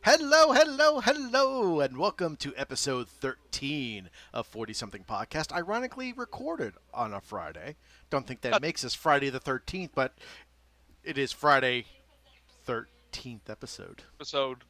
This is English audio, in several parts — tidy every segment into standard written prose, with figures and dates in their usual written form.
Hello, hello, hello, and welcome to episode 13 of 40 Something Podcast, ironically recorded on a Friday. Don't think that makes us Friday the 13th, but it is Friday 13th episode. Episode.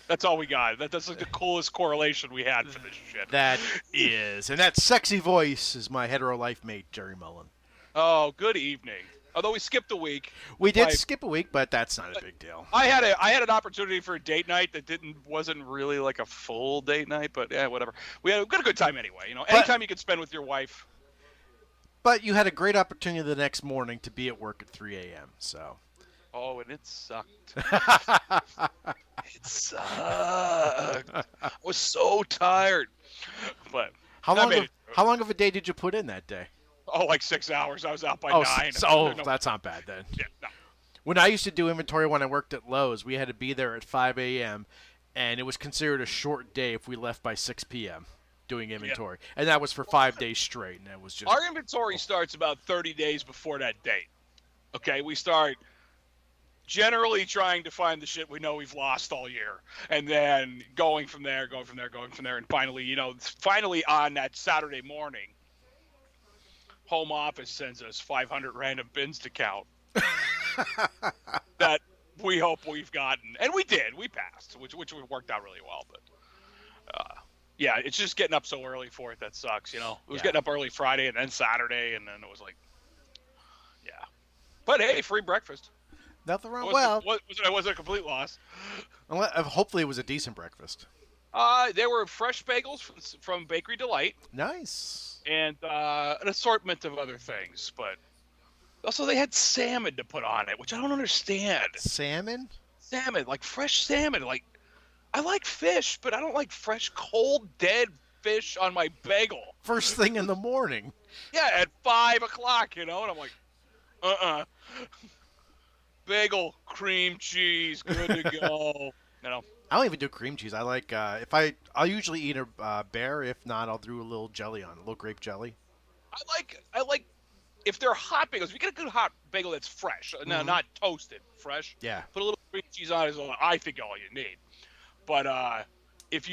That's all we got. That's like the coolest correlation we had for this shit. That is. And that sexy voice is my hetero life mate, Jerry Mullen. Oh, good evening. Although we skipped a week. We did skip a week, but that's not a big deal. I had an opportunity for a date night that wasn't really like a full date night, but yeah, whatever. We had a good time anyway. You know, anytime you could spend with your wife. But you had a great opportunity the next morning to be at work at 3 a.m., so. Oh, and it sucked. It sucked. I was so tired. But how long of a day did you put in that day? Oh, like 6 hours. I was out by 9. That's not bad then. Yeah, no. When I used to do inventory when I worked at Lowe's, we had to be there at 5 a.m., and it was considered a short day if we left by 6 p.m. doing inventory. Yeah. And that was for 5 days straight, and that was just... Our inventory starts about 30 days before that date. Okay, we start generally trying to find the shit we know we've lost all year, and then going from there, and finally on that Saturday morning, home office sends us 500 random bins to count that we hope we've gotten, and we did. We passed, which worked out really well. But yeah, it's just getting up so early for it that sucks. You know, it was getting up early Friday and then Saturday, and then it was like, yeah. But hey, free breakfast. Nothing wrong. It wasn't a complete loss. Hopefully, it was a decent breakfast. There were fresh bagels from Bakery Delight. Nice. And an assortment of other things, but also they had salmon to put on it, which I don't understand. Salmon? Salmon, like fresh salmon. Like, I like fish, but I don't like fresh, cold, dead fish on my bagel. First thing in the morning. Yeah, at 5 o'clock, you know, and I'm like, bagel, cream cheese, good to go. You know. I don't even do cream cheese. I like I'll usually eat a bear. If not, I'll do a little jelly on it, a little grape jelly. I like if they're hot bagels. We get a good hot bagel that's fresh, not toasted, fresh. Yeah. Put a little cream cheese on it is I think all you need. But if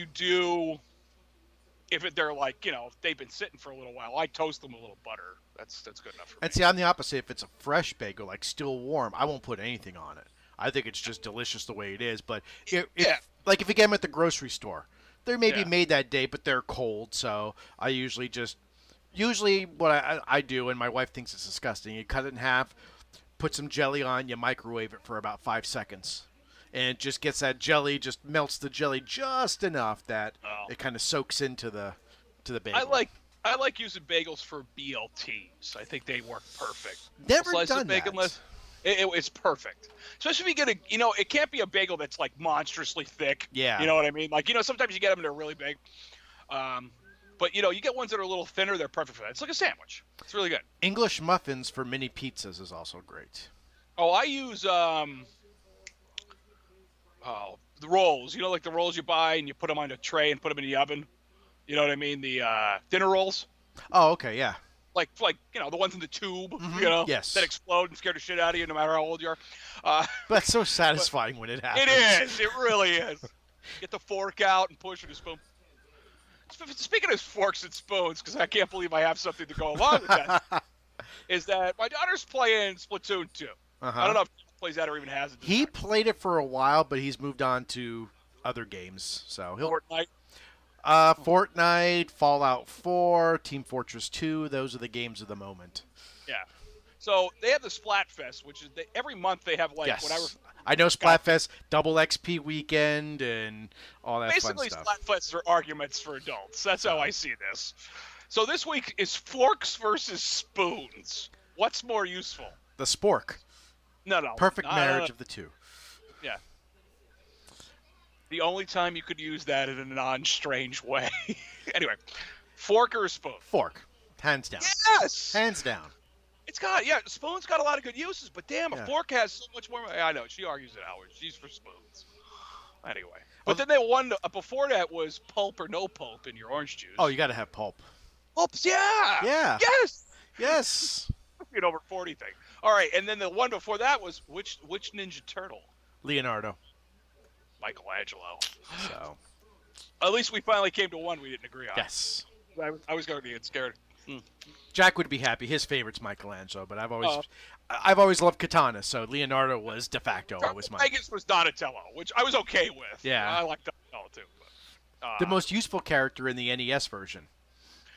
they're like, you know, if they've been sitting for a little while, I toast them with a little butter. That's good enough for me. And see, I'm the opposite. If it's a fresh bagel, like still warm, I won't put anything on it. I think it's just delicious the way it is. But if you get them at the grocery store, they're maybe made that day, but they're cold. So I usually what I do, and my wife thinks it's disgusting, you cut it in half, put some jelly on, you microwave it for about 5 seconds. And it just gets that jelly, just melts the jelly just enough that it kind of soaks into the bagel. I like using bagels for BLTs. I think they work perfect. Never done that. It's perfect. Especially if you get it can't be a bagel that's like monstrously thick. Yeah. You know what I mean? Like, sometimes you get them and they're really big. But, you get ones that are a little thinner, they're perfect for that. It's like a sandwich. It's really good. English muffins for mini pizzas is also great. Oh, I use the rolls. Like the rolls you buy and you put them on a tray and put them in the oven. You know what I mean? The dinner rolls. Oh, okay, yeah. Like the ones in the tube, yes, that explode and scare the shit out of you no matter how old you are. That's so satisfying when it happens. It is. It really is. Get the fork out and push with a spoon. Speaking of forks and spoons, because I can't believe I have something to go along with that, is that my daughter's playing Splatoon 2. I don't know if he plays that or even has it. He played it for a while, but he's moved on to other games. So Fortnite. Fortnite, Fallout 4, Team Fortress 2, those are the games of the moment. Yeah. So they have the Splatfest, which is every month they have whatever. I know Splatfest, double XP weekend, and all that fun stuff. Basically, Splatfests are arguments for adults. That's how I see this. So this week is forks versus spoons. What's more useful? The spork. No. Perfect marriage of the two. Yeah. The only time you could use that in a non-strange way. Anyway, fork or spoon? Fork. Hands down. Yes! Hands down. Spoon's got a lot of good uses, but damn, a fork has so much more. I know, she argues it out. She's for spoons. Anyway. But then they won, before that was pulp or no pulp in your orange juice. Oh, you got to have pulp. Pulps, yeah! Yeah. Yes! An over 40 thing. All right, and then the one before that was which Ninja Turtle? Leonardo. Michelangelo. So. At least we finally came to one we didn't agree on. Yes. I was going to get scared. Jack would be happy. His favorite's Michelangelo, but I've always loved Katana, so Leonardo was de facto always mine. Vegas was Donatello, which I was okay with. Yeah. I like Donatello too. But, the most useful character in the NES version.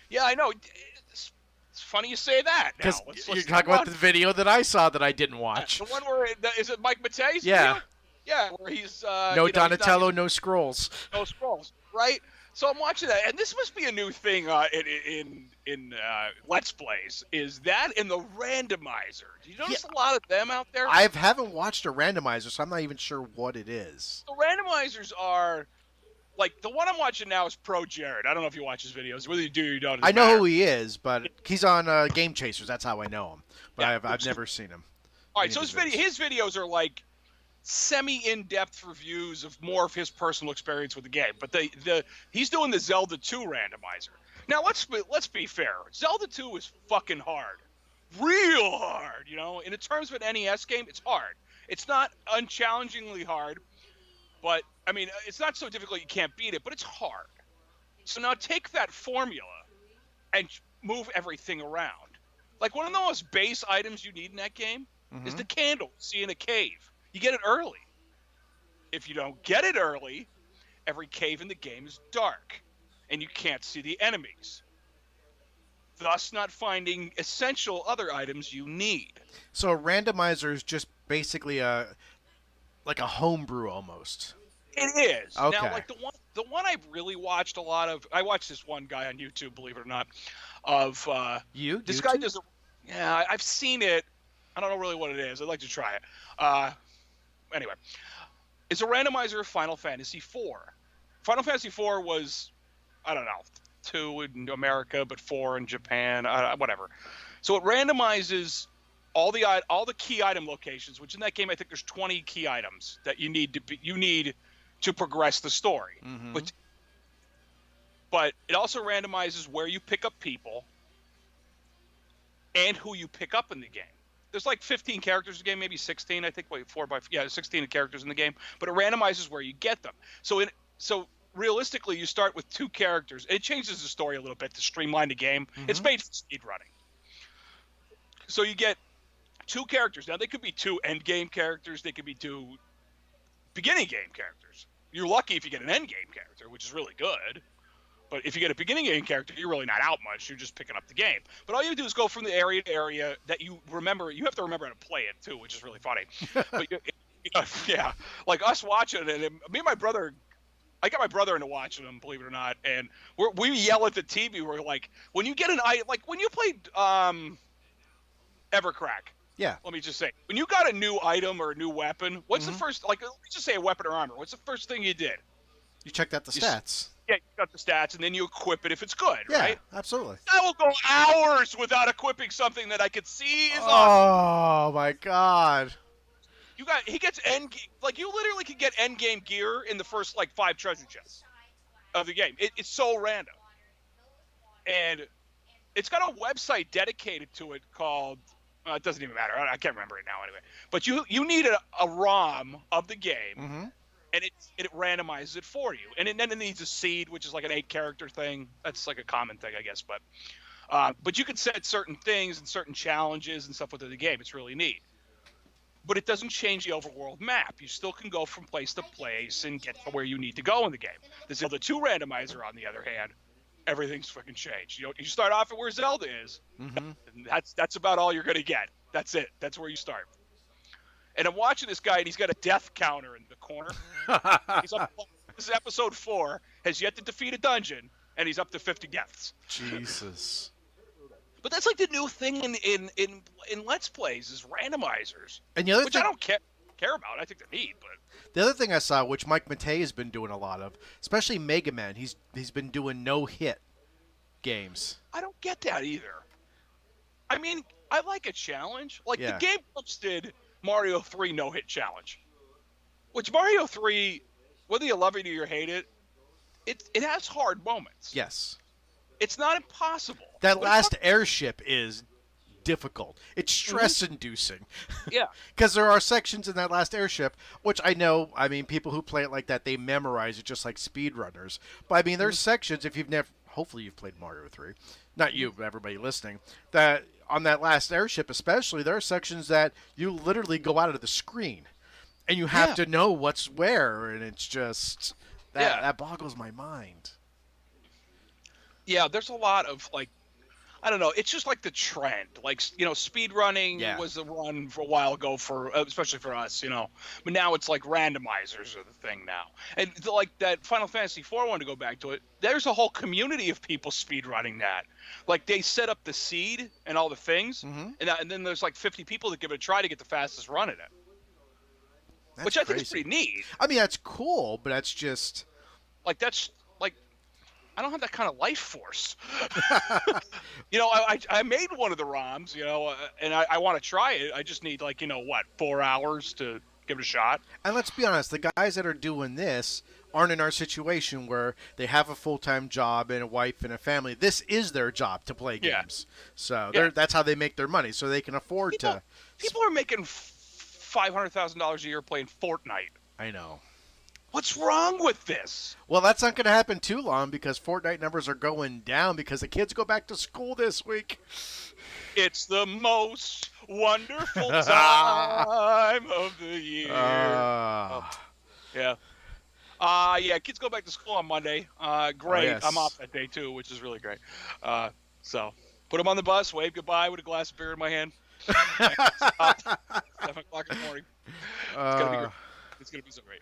Yeah, I know. It's funny you say that. Because you're talking about the video that I saw that I didn't watch. The one where is it Mike Matei's Yeah. video? Yeah, where he's no Donatello, no scrolls. No scrolls, right? So I'm watching that, and this must be a new thing in Let's Plays. Is that in the randomizer? Do you notice a lot of them out there? I haven't watched a randomizer, so I'm not even sure what it is. The randomizers are like the one I'm watching now is Pro Jared. I don't know if you watch his videos. Whether you do or you don't. I know who he is, but he's on Game Chasers. That's how I know him. But Yeah, I've never seen him. All right, so his videos are like semi-in-depth reviews of more of his personal experience with the game. But he's doing the Zelda 2 randomizer. Now let's be fair. Zelda 2 is fucking hard, real hard. You know, in terms of an NES game, it's hard. It's not unchallengingly hard, but I mean, it's not so difficult you can't beat it. But it's hard. So now take that formula and move everything around. Like one of the most base items you need in that game is the candle you see in a cave. You get it early. If you don't get it early, every cave in the game is dark, and you can't see the enemies, thus not finding essential other items you need. So a randomizer is just basically like a homebrew almost. It is. Okay. Now, like the one I've really watched a lot of. I watched this one guy on YouTube, believe it or not, of this guy does. I've seen it. I don't know really what it is. I'd like to try it. Anyway, it's a randomizer of Final Fantasy IV. Final Fantasy IV was, I don't know, 2 in America, but 4 in Japan, whatever. So it randomizes all the key item locations, which in that game I think there's 20 key items that you need to progress the story. But it also randomizes where you pick up people and who you pick up in the game. There's like 15 characters in the game, maybe 16, I think. 16 characters in the game. But it randomizes where you get them. So realistically, you start with 2 characters. It changes the story a little bit to streamline the game. It's made for speed running. So you get 2 characters. Now, they could be 2 end game characters. They could be 2 beginning game characters. You're lucky if you get an end game character, which is really good. But if you get a beginning game character, you're really not out much. You're just picking up the game. But all you do is go from the area to area that you remember. You have to remember how to play it, too, which is really funny. But yeah, like us watching it, and me and my brother, I got my brother into watching them, believe it or not, and we yell at the TV. We're like, when you get when you played Evercrack. Yeah. Let me just say, when you got a new item or a new weapon, what's the first, let me just say a weapon or armor. What's the first thing you did? You checked out the stats. Yeah, you got the stats, and then you equip it if it's good, right? Yeah, absolutely. I will go hours without equipping something that I could see is awesome. Oh, my God. He gets you literally can get end game gear in the first, 5 treasure chests of the game. It's so random. And it's got a website dedicated to it called, it doesn't even matter. I can't remember it now anyway. But you need a ROM of the game. And it randomizes it for you. And then it needs a seed, which is like an 8-character thing. That's like a common thing, I guess. But you can set certain things and certain challenges and stuff within the game. It's really neat. But it doesn't change the overworld map. You still can go from place to place and get to where you need to go in the game. The Zelda 2 randomizer, on the other hand, everything's fucking changed. You start off at where Zelda is. And that's about all you're going to get. That's it. That's where you start. And I'm watching this guy, and he's got a death counter in the corner. This is episode 4, has yet to defeat a dungeon, and he's up to 50 deaths. Jesus. But that's like the new thing in Let's Plays is randomizers, and the other which thing, I don't care about. I think they're neat, but the other thing I saw, which Mike Matei has been doing a lot of, especially Mega Man, he's been doing no-hit games. I don't get that either. I mean, I like a challenge. The Game Clubs did Mario 3 no-hit challenge, which Mario 3, whether you love it or you hate it, it has hard moments. Yes. It's not impossible. That last airship is difficult. It's stress-inducing. Yeah. Because there are sections in that last airship, which I know, I mean, people who play it like that, they memorize it just like speedrunners. But I mean, there's sections, if you've never, hopefully you've played Mario 3, not you, but everybody listening, that on that last airship especially, there are sections that you literally go out of the screen. And you have to know what's where, and it's just, that boggles my mind. Yeah, there's a lot of, like, I don't know. It's just like the trend. Like, speed running was a run for a while ago especially for us, But now it's like randomizers are the thing now. And like that Final Fantasy IV one, to go back to it, there's a whole community of people speed running that. Like, they set up the seed and all the things, and then there's like 50 people that give it a try to get the fastest run at it. That's which I think crazy. is pretty neat. I mean, that's cool, but that's just... I don't have that kind of life force. I made one of the ROMs, and I want to try it. I just need 4 hours to give it a shot. And let's be honest, the guys that are doing this aren't in our situation where they have a full-time job and a wife and a family. This is their job to play games. So that's how they make their money, so they can afford to... People are making $500,000 a year playing Fortnite. I know. What's wrong with this? Well, that's not going to happen too long because Fortnite numbers are going down because the kids go back to school this week. It's the most wonderful time of the year. Yeah. Kids go back to school on Monday. Great. Oh, yes. I'm off that day too, which is really great. So put them on the bus, wave goodbye with a glass of beer in my hand. 7 o'clock in the morning. It's going to be great. It's going to be so great.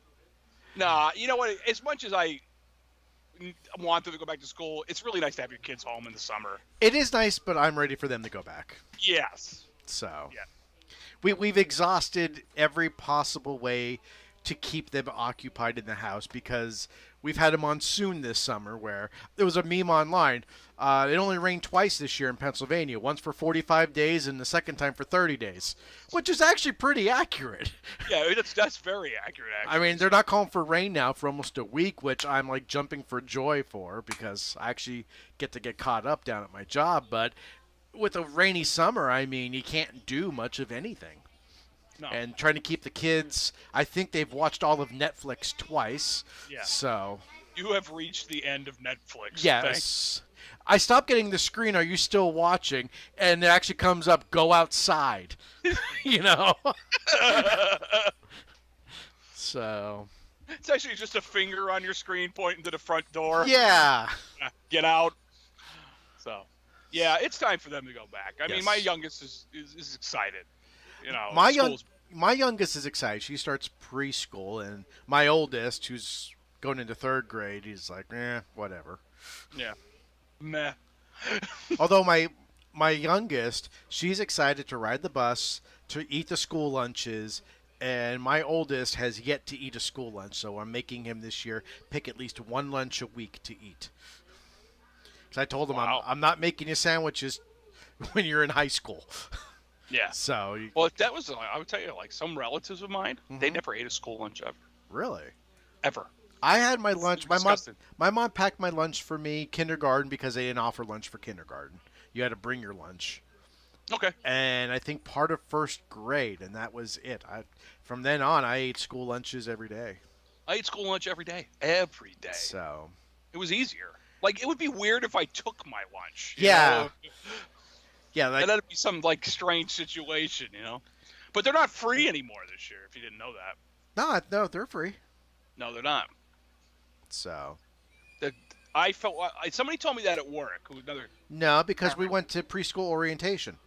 Nah, you know what? As much as I want them to go back to school, it's really nice to have your kids home in the summer. It is nice, but I'm ready for them to go back. Yes. So, yeah. We've exhausted every possible way to keep them occupied in the house because we've had a monsoon this summer where there was a meme online. It only rained twice this year in Pennsylvania, once for 45 days and the second time for 30 days, which is actually pretty accurate. Yeah, that's very accurate, actually. I mean, they're not calling for rain now for almost a week, which I'm like jumping for joy for because I actually get to get caught up down at my job. But with a rainy summer, I mean, you can't do much of anything. No. And trying to keep the kids, I think they've watched all of Netflix twice. Yeah. So you have reached the end of Netflix. Yes. Thanks. I stopped getting the screen, are you still watching? And it actually comes up, go outside. So. It's actually just a finger on your screen pointing to the front door. Yeah. Get out. So, yeah, it's time for them to go back. I mean, my youngest is excited. My youngest is excited. She starts preschool, and my oldest, who's going into 3rd grade, he's like, whatever. Yeah. Meh. Although my youngest, she's excited to ride the bus, to eat the school lunches, and my oldest has yet to eat a school lunch, so I'm making him this year pick at least one lunch a week to eat. Because I told him I'm not making you sandwiches when you're in high school. Yeah. So. Well, that was, I would tell you, like some relatives of mine, they never ate a school lunch ever. Really? Ever. I had my lunch. My mom packed my lunch for me kindergarten because they didn't offer lunch for kindergarten. You had to bring your lunch. Okay. And I think part of 1st grade, and that was it. From then on, I ate school lunches every day. I ate school lunch every day. Every day. So. It was easier. Like, it would be weird if I took my lunch. Yeah. Yeah. That'd be some, strange situation, But they're not free anymore this year, if you didn't know that. No, they're free. No, they're not. So. I felt somebody told me that at work. No, because we went to preschool orientation,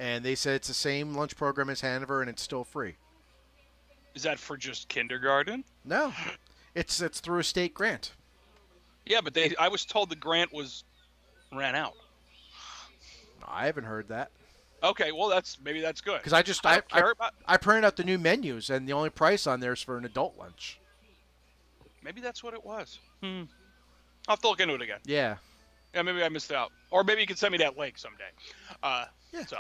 and they said it's the same lunch program as Hanover, and it's still free. Is that for just kindergarten? No, it's through a state grant. Yeah, but I was told the grant ran out. I haven't heard that. Okay, well maybe that's good. Because I printed out the new menus, and the only price on there is for an adult lunch. Maybe that's what it was. I'll have to look into it again. Yeah. Yeah, maybe I missed out. Or maybe you can send me that link someday. Yeah. So,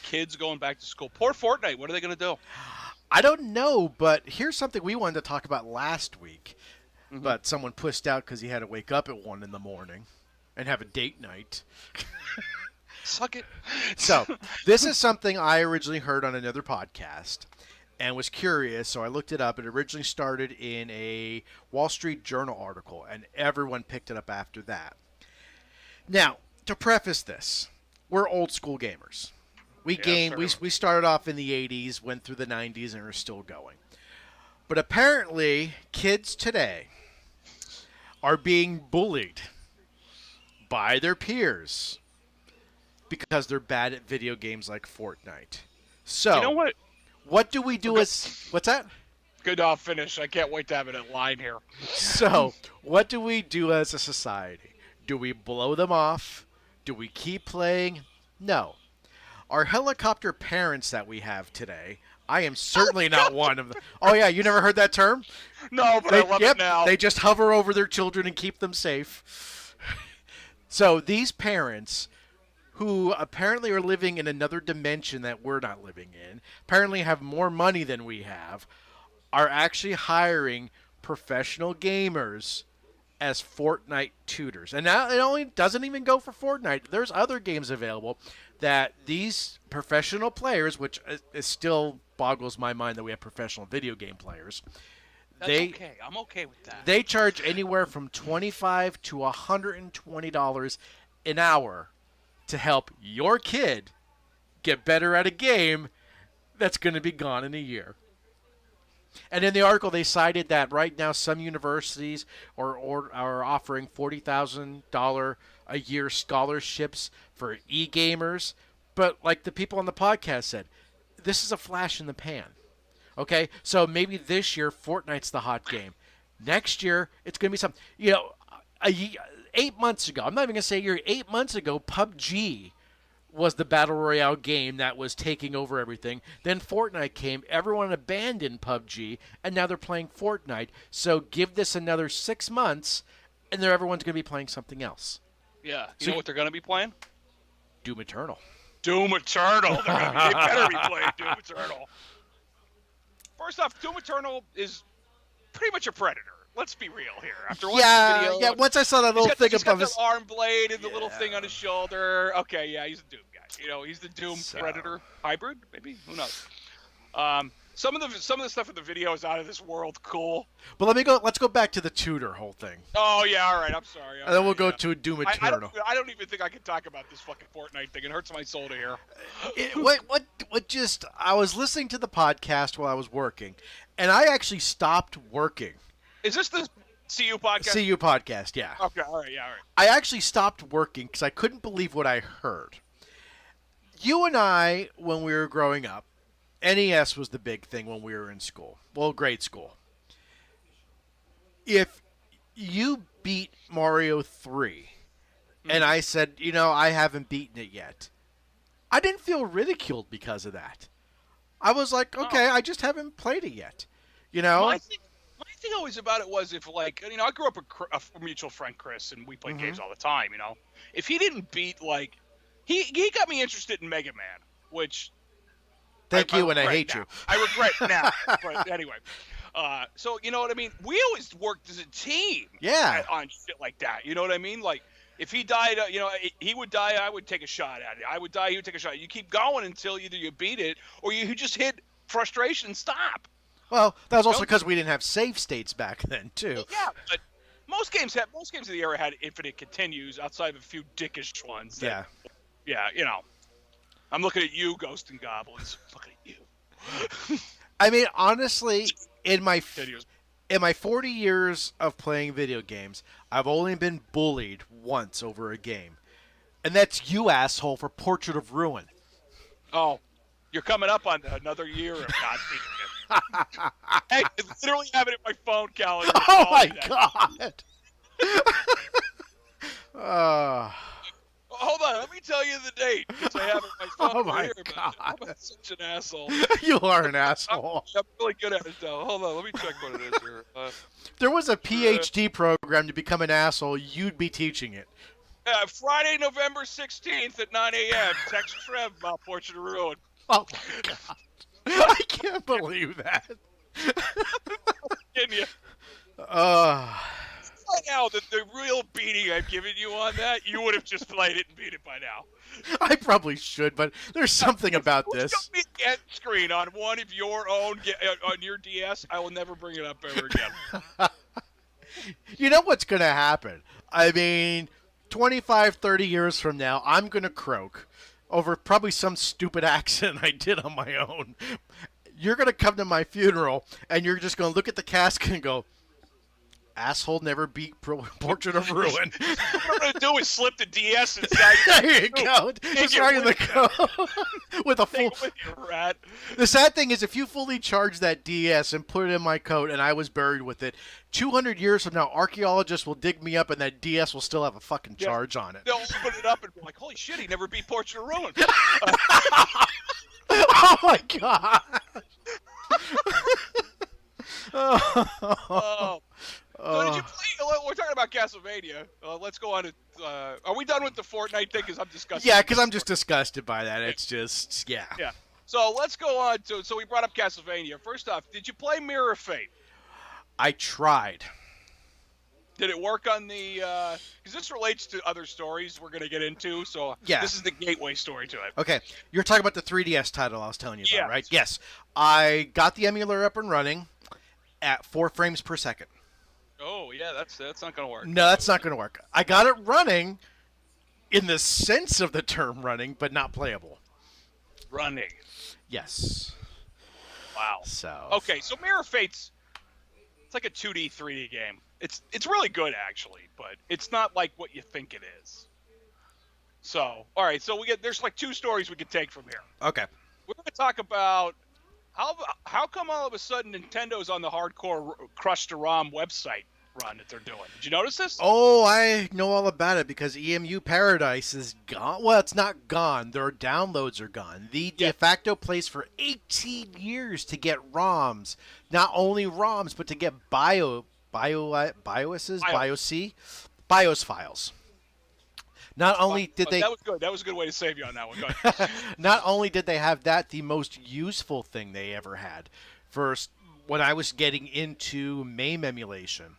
kids going back to school. Poor Fortnite. What are they going to do? I don't know, but here's something we wanted to talk about last week. Mm-hmm. But someone pushed out because he had to wake up at 1 in the morning and have a date night. Suck it. So, this is something I originally heard on another podcast and was curious, so I looked it up. It originally started in a Wall Street Journal article, and everyone picked it up after that. Now, to preface this, we're old school gamers. We started off in the 80s, went through the 90s, and are still going. But apparently, kids today are being bullied by their peers because they're bad at video games like Fortnite. So, you know what? What do we do as... What's that? Good, I'll finish. I can't wait to have it in line here. So, what do we do as a society? Do we blow them off? Do we keep playing? No. Our helicopter parents that we have today, I am certainly not one of them. Oh, yeah, you never heard that term? No, but I love it now. They just hover over their children and keep them safe. So, these parents, who apparently are living in another dimension that we're not living in, apparently have more money than we have, are actually hiring professional gamers as Fortnite tutors. And now it only doesn't even go for Fortnite. There's other games available that these professional players, which is still boggles my mind that we have professional video game players. That's okay. I'm okay with that. They charge anywhere from $25 to $120 an hour to help your kid get better at a game that's going to be gone in a year. And in the article, they cited that right now some universities are offering $40,000 a year scholarships for e-gamers. But like the people on the podcast said, this is a flash in the pan. Okay? So maybe this year, Fortnite's the hot game. Next year, it's going to be something. 8 months ago, I'm not even going to say a year, 8 months ago, PUBG was the Battle Royale game that was taking over everything. Then Fortnite came, everyone abandoned PUBG, and now they're playing Fortnite. So give this another 6 months, and then everyone's going to be playing something else. Yeah. You know what they're going to be playing? Doom Eternal. Doom Eternal. They better be playing Doom Eternal. First off, Doom Eternal is pretty much a Predator. Let's be real here. After watching the video, yeah. Once I saw that little thing above his arm blade and the little thing on his shoulder. Okay, yeah, he's a Doom guy. He's the Doom Predator hybrid. Maybe, who knows? Some of the stuff in the video is out of this world. Cool. But let's go back to the tutor whole thing. Oh yeah, all right. I'm sorry. And then we'll go to Doom Eternal. I don't even think I can talk about this fucking Fortnite thing. It hurts my soul to hear. I was listening to the podcast while I was working, and I actually stopped working. Is this the CU podcast? CU podcast, yeah. Okay, all right, yeah, all right. I actually stopped working because I couldn't believe what I heard. You and I, when we were growing up, NES was the big thing when we were in school. Well, grade school. If you beat Mario 3, and I said, I haven't beaten it yet, I didn't feel ridiculed because of that. I was like, okay, I just haven't played it yet. My thing always about it was if, I grew up with a mutual friend, Chris, and we played games all the time, If he didn't beat, he got me interested in Mega Man, which... Thank you, and I hate now. you. I regret now, but anyway. So, you know what I mean? We always worked as a team on shit like that. You know what I mean? Like, if he died, he would die, I would take a shot at it. I would die, he would take a shot. You keep going until either you beat it or you just hit frustration and stop. Well, that was also because we didn't have save states back then, too. Yeah, but most games of the era had infinite continues outside of a few dickish ones. Yeah, I'm looking at you, Ghost and Goblins. Looking at you. I mean, honestly, in my 40 years of playing video games, I've only been bullied once over a game. And that's you, asshole, for Portrait of Ruin. Oh, you're coming up on another year of not beating it. Hey, I literally have it in my phone calendar. Oh, my God. Hold on, let me tell you the date, because I have it in my phone. Oh, my God. I'm such an asshole. You are an asshole. I'm really good at it, though. Hold on, let me check what it is here. There was a PhD program to become an asshole. You'd be teaching it. Friday, November 16th at 9 a.m. Text Trev about Portrait of Ruin. Oh, my God. I can't believe that. Can you? now, the real beating I've given you on that, you would have just played it and beat it by now. I probably should, but there's something about this. Show me a end screen on one of your own on your DS. I will never bring it up ever again. You know what's going to happen? I mean, 25, 30 years from now, I'm going to croak over probably some stupid accident I did on my own. You're going to come to my funeral, and you're just going to look at the casket and go, asshole never beat Portrait of Ruin. What I'm going to do is slip the DS inside. There you go. Just right in the code. With a full... with you, rat. The sad thing is, if you fully charge that DS and put it in my coat and I was buried with it, 200 years from now, archaeologists will dig me up and that DS will still have a fucking charge on it. They'll open it up and be like, holy shit, he never beat Portrait of Ruin. Oh my god. So did you play? We're talking about Castlevania. Let's go on to. Are we done with the Fortnite thing? Because I'm disgusted. Yeah, because I'm just disgusted by that. It's just, yeah. Yeah. So let's go on to. So we brought up Castlevania. First off, did you play Mirror of Fate? I tried. Did it work on the? Because this relates to other stories we're going to get into. So yeah. This is the gateway story to it. Okay, you're talking about the 3DS title I was telling you about, right? Yes. I got the emulator up and running at 4 frames per second. Oh, yeah, that's not going to work. No, that's not going to work. I got it running in the sense of the term running, but not playable. Running. Yes. Wow. So. Okay, so Mirror of Fate's it's like a 2D, 3D game. It's really good, actually, but it's not like what you think it is. So, all right, so there's like 2 stories we could take from here. Okay. We're going to talk about how come all of a sudden Nintendo's on the hardcore Crush to ROM website run that they're doing. Did you notice this? Oh, I know all about it because Emuparadise is gone. Well, it's not gone. Their downloads are gone. The de facto place for 18 years to get ROMs. Not only ROMs, but to get BIOS files. Not only did they... That was good. That was a good way to save you on that one. Go ahead. Not only did they have that, the most useful thing they ever had. First, when I was getting into MAME emulation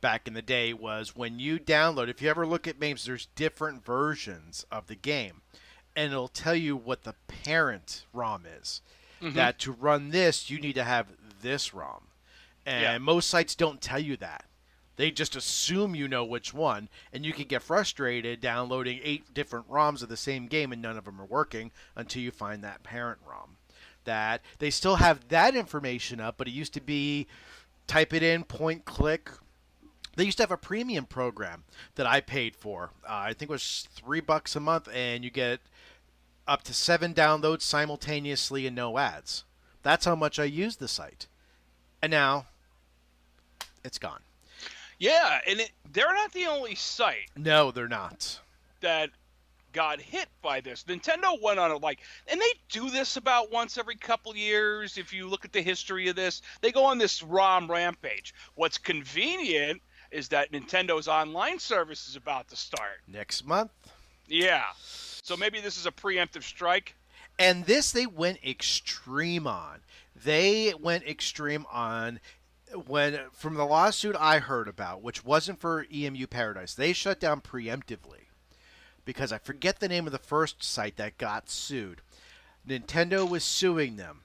back in the day was when you download, if you ever look at MAMEs, there's different versions of the game. And it'll tell you what the parent ROM is. Mm-hmm. That to run this, you need to have this ROM. And most sites don't tell you that. They just assume you know which one, and you can get frustrated downloading 8 different ROMs of the same game and none of them are working until you find that parent ROM. That they still have that information up, but it used to be type it in, point, click. They used to have a premium program that I paid for. I think it was $3 a month, and you get up to 7 downloads simultaneously and no ads. That's how much I used the site. And now, it's gone. Yeah, and they're not the only site. No, they're not. That got hit by this. Nintendo went on and they do this about once every couple years. If you look at the history of this, they go on this ROM rampage. What's convenient is that Nintendo's online service is about to start next month. Yeah, so maybe this is a preemptive strike. And this they went extreme on. They went extreme on. When from the lawsuit I heard about, which wasn't for Emuparadise, they shut down preemptively because I forget the name of the first site that got sued. Nintendo was suing them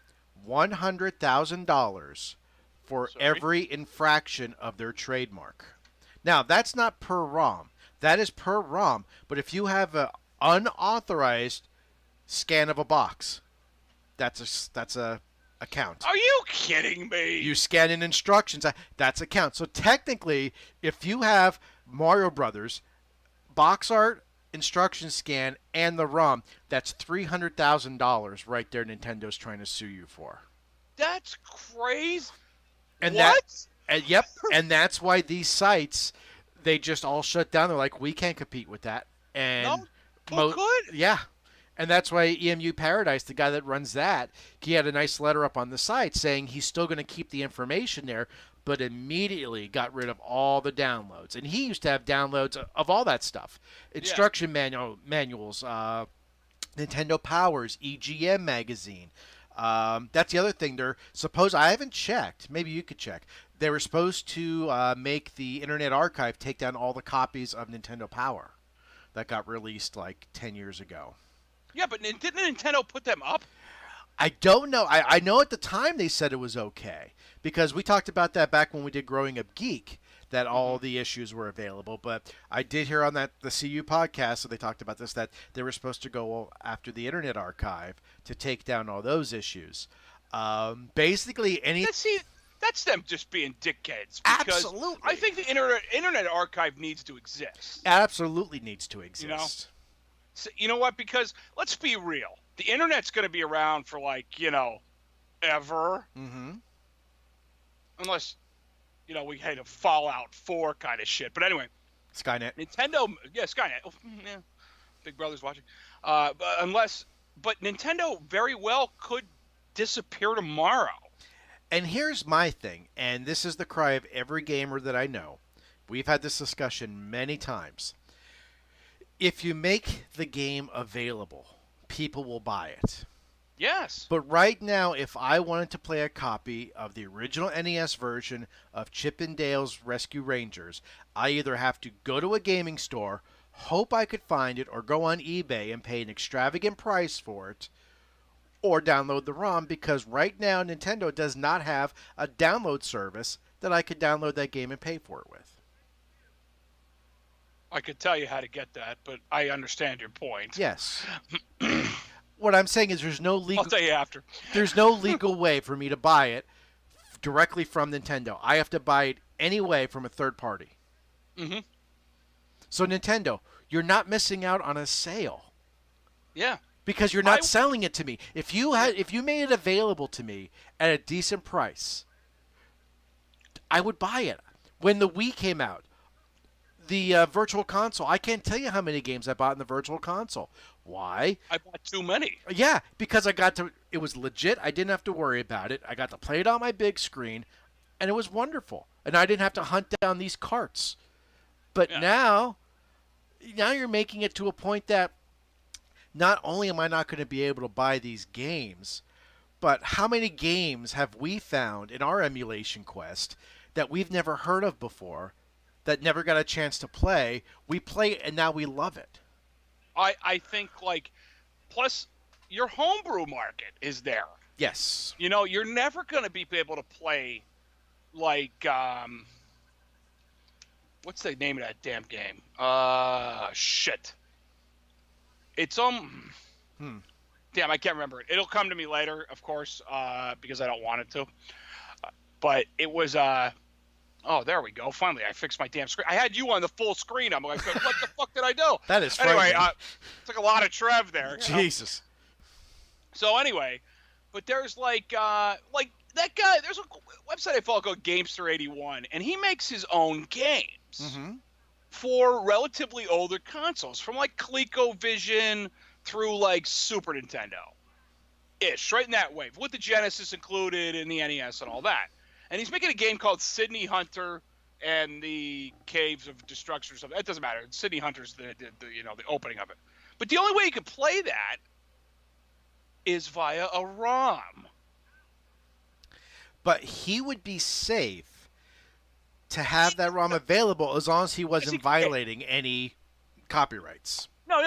$100,000 for every infraction of their trademark. Now, that's not per ROM. That is per ROM. But if you have an unauthorized scan of a box, that's a account. Are you kidding me? You scan in instructions. That's a count. So technically, if you have Mario Brothers, box art, instruction scan, and the ROM, that's $300,000 right there Nintendo's trying to sue you for. That's crazy. And what? Yep. And that's why these sites, they just all shut down. They're like, we can't compete with that. And who could? Yeah. And that's why Emuparadise, the guy that runs that, he had a nice letter up on the site saying he's still going to keep the information there, but immediately got rid of all the downloads. And he used to have downloads of all that stuff. Instruction manuals, Nintendo Powers, EGM magazine, That's the other thing. I haven't checked. Maybe you could check. They were supposed to make the Internet Archive take down all the copies of Nintendo Power that got released like 10 years ago. Yeah, but didn't Nintendo put them up? I don't know. I know at the time they said it was okay because we talked about that back when we did Growing Up Geek, that all the issues were available. But I did hear on the CU podcast, so they talked about this, that they were supposed to go after the Internet Archive to take down all those issues. Basically, That's them just being dickheads. Absolutely. I think the Internet Archive needs to exist. Absolutely needs to exist. You know? So, you know what? Because let's be real. The Internet's going to be around for ever. Mm-hmm. Unless, we had a Fallout 4 kind of shit. But anyway. Skynet. Skynet. Oh, yeah. Big Brother's watching. But Nintendo very well could disappear tomorrow. And here's my thing, and this is the cry of every gamer that I know. We've had this discussion many times. If you make the game available, people will buy it. Yes. But right now, if I wanted to play a copy of the original NES version of Chip and Dale's Rescue Rangers, I either have to go to a gaming store, hope I could find it, or go on eBay and pay an extravagant price for it, or download the ROM, because right now Nintendo does not have a download service that I could download that game and pay for it with. I could tell you how to get that, but I understand your point. Yes. What I'm saying is there's no legal... I'll tell you after. There's no legal way for me to buy it directly from Nintendo. I have to buy it anyway from a third party. Mm-hmm. So Nintendo, you're not missing out on a sale. Yeah. Because you're not selling it to me. If you made it available to me at a decent price, I would buy it. When the Wii came out, the Virtual Console, I can't tell you how many games I bought in the Virtual Console. Why? I bought too many. Yeah, because it was legit. I didn't have to worry about it. I got to play it on my big screen, and it was wonderful. And I didn't have to hunt down these carts. But now you're making it to a point that not only am I not going to be able to buy these games, but how many games have we found in our emulation quest that we've never heard of before, that never got a chance to play? We play it and now we love it. I think, plus your homebrew market is there. Yes. You're never going to be able to play, what's the name of that damn game? Shit. It's Damn, I can't remember it. It'll come to me later, of course, because I don't want it to. But it was oh, there we go. Finally, I fixed my damn screen. I had you on the full screen. I'm like, what the fuck did I do? That is anyway. Took a lot of Trev there. Jesus. So anyway, but there's that guy. There's a website I follow called Gamester81, and he makes his own games. For relatively older consoles, from ColecoVision through Super Nintendo-ish, right in that wave, with the Genesis included and the NES and all that. And he's making a game called Sydney Hunter and the Caves of Destruction or something. It doesn't matter. Sydney Hunter's the opening of it. But the only way you can play that is via a ROM. But he would be safe to have that ROM available as long as he wasn't violating any copyrights. No,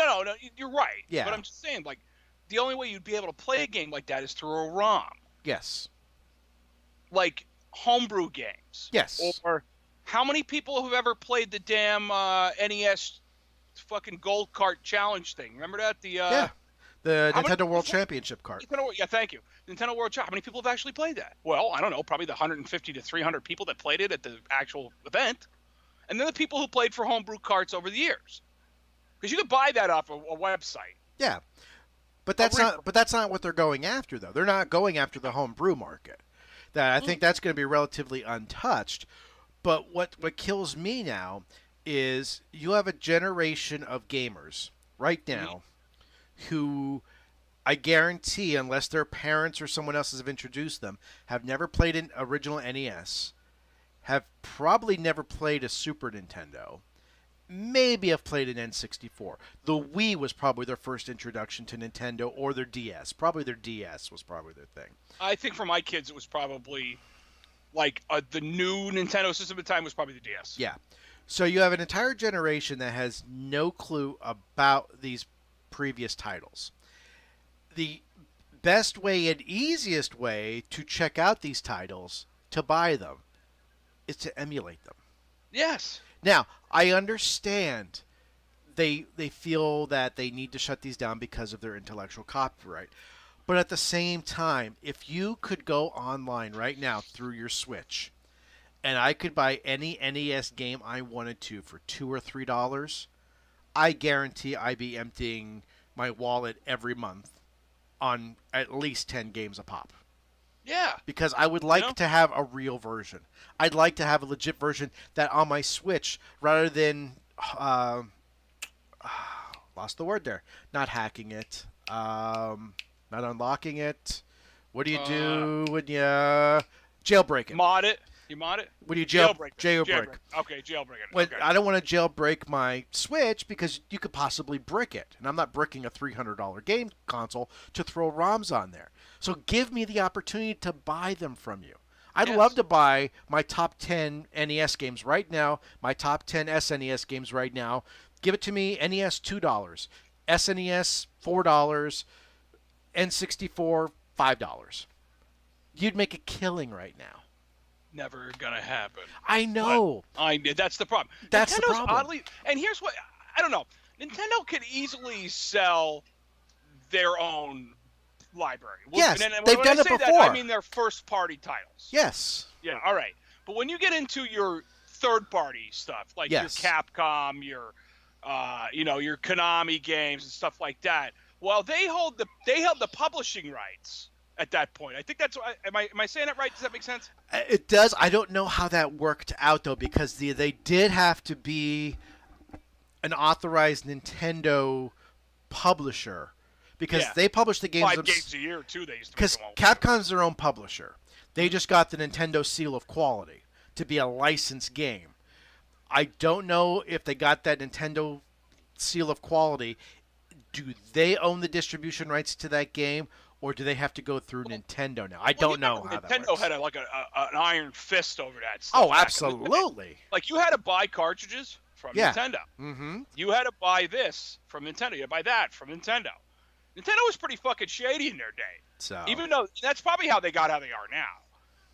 you're right. Yeah. But I'm just saying, the only way you'd be able to play a game like that is through a ROM. Yes. Homebrew games. Yes. Or how many people have ever played the damn NES fucking Gold Cart Challenge thing? Remember that? The Nintendo World Championship cart. Yeah, thank you. Nintendo World Championship. How many people have actually played that? Well, I don't know. Probably the 150 to 300 people that played it at the actual event. And then the people who played for homebrew carts over the years. Because you could buy that off a website. Yeah. But that's not what they're going after, though. They're not going after the homebrew market. That I think that's going to be relatively untouched. But what kills me now is you have a generation of gamers right now who I guarantee, unless their parents or someone else has introduced them, have never played an original NES, have probably never played a Super Nintendo, maybe have played an N64. The Wii was probably their first introduction to Nintendo, or their DS. Probably their DS was probably their thing. I think for my kids, it was probably like the new Nintendo system at the time was probably the DS. Yeah. So you have an entire generation that has no clue about these previous titles. The best way and easiest way to check out these titles, to buy them, is to emulate them. Yes. Now, I understand they feel that they need to shut these down because of their intellectual copyright. But at the same time, if you could go online right now through your Switch, and I could buy any NES game I wanted to for $2 or $3, I guarantee I'd be emptying my wallet every month on at least 10 games a pop. Yeah. Because I would like to have a real version. I'd like to have a legit version that on my Switch, rather than lost the word there, not hacking it, not unlocking it. What do you do when you jailbreak it? Mod it. You mod it? When you Jailbreak. Okay, jailbreak it. When Okay. I don't want to jailbreak my Switch because you could possibly brick it, and I'm not bricking a $300 game console to throw ROMs on there. So give me the opportunity to buy them from you. I'd love to buy my top 10 NES games right now, my top 10 SNES games right now. Give it to me. NES $2, SNES $4, N64 $5. You'd make a killing right now. Never gonna happen. I know. That's the problem. That's Nintendo's the problem. Oddly, and here's what I don't know. Nintendo could easily sell their own library. Yes, and they've when done I it say before. That, I mean their first-party titles. Yes. Yeah. All right. But when you get into your third-party stuff, like your Capcom, your your Konami games and stuff like that, well, they held the publishing rights at that point. I think that's am I saying that right? Does that make sense? It does. I don't know how that worked out though, because they did have to be an authorized Nintendo publisher, because they published the games 5 games a year too. They used to. Because Capcom's their own publisher. They just got the Nintendo seal of quality to be a licensed game. I don't know if they got that Nintendo seal of quality. Do they own the distribution rights to that game, or do they have to go through Nintendo now? I don't know how that works. Nintendo had an iron fist over that stuff. Oh, absolutely. Like, you had to buy cartridges from Nintendo. Mm-hmm. You had to buy this from Nintendo. You had to buy that from Nintendo. Nintendo was pretty fucking shady in their day. So, even though that's probably how they got how they are now.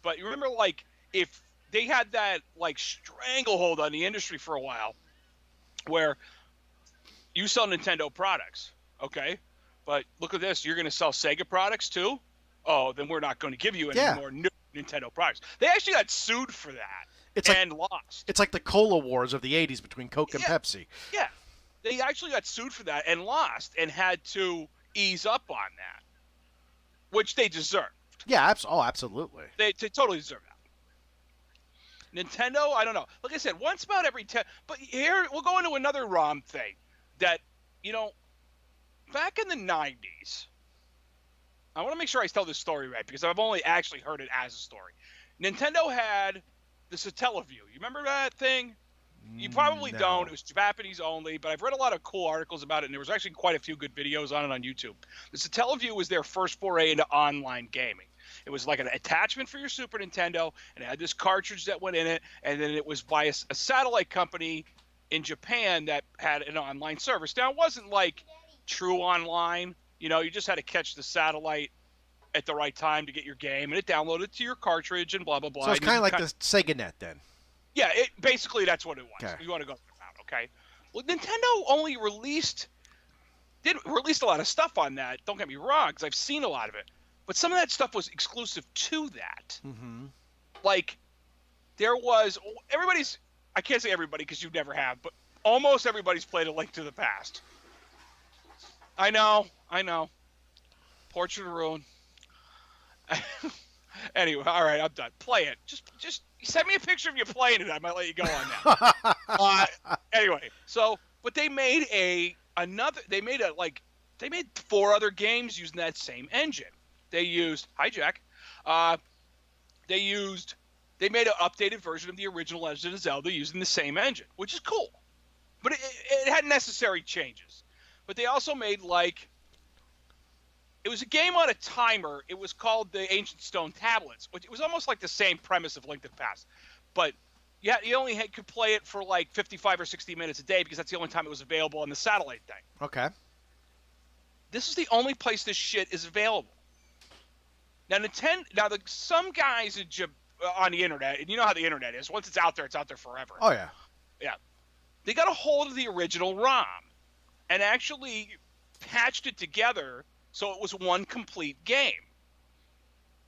But you remember, like, if they had that, like, stranglehold on the industry for a while, where you sell Nintendo products, okay? But look at this. You're going to sell Sega products too? Oh, then we're not going to give you any more new Nintendo products. They actually got sued for that and lost. It's like the cola wars of the 80s between Coke and Pepsi. Yeah. They actually got sued for that and lost and had to ease up on that, which they deserved. Yeah, absolutely. They totally deserve that. Nintendo, I don't know. Like I said, once about every 10. But here, we'll go into another ROM thing that, back in the 90s, I want to make sure I tell this story right because I've only actually heard it as a story. Nintendo had the Satellaview. You remember that thing? You probably don't. It was Japanese only, but I've read a lot of cool articles about it, and there was actually quite a few good videos on it on YouTube. The Satellaview was their first foray into online gaming. It was like an attachment for your Super Nintendo, and it had this cartridge that went in it, and then it was by a satellite company in Japan that had an online service. Now, it wasn't like true online. You just had to catch the satellite at the right time to get your game, and it downloaded to your cartridge and blah, blah, blah. So it's kind of like the Sega Net then. Yeah, basically that's what it was. Okay. You want to go that, okay? Well, Nintendo only did release a lot of stuff on that. Don't get me wrong, because I've seen a lot of it. But some of that stuff was exclusive to that. Mm-hmm. Like, there was I can't say everybody because you never have, but almost everybody's played A Link to the Past. I know. Portrait of Ruin. Anyway, all right, I'm done. Play it. Just send me a picture of you playing it. I might let you go on that. Anyway, but they made they made 4 other games using that same engine. They used Hijack. They made an updated version of the original Legend of Zelda using the same engine, which is cool. But it had necessary changes. But they also made like it was a game on a timer. It was called the Ancient Stone Tablets, which it was almost like the same premise of Link to the Past, but yeah, you only could play it for like 55 or 60 minutes a day because that's the only time it was available on the satellite thing. Okay. This is the only place this shit is available. Now, some guys on the internet, and you know how the internet is. Once it's out there forever. Oh yeah. Yeah. They got a hold of the original ROM and actually patched it together so it was one complete game.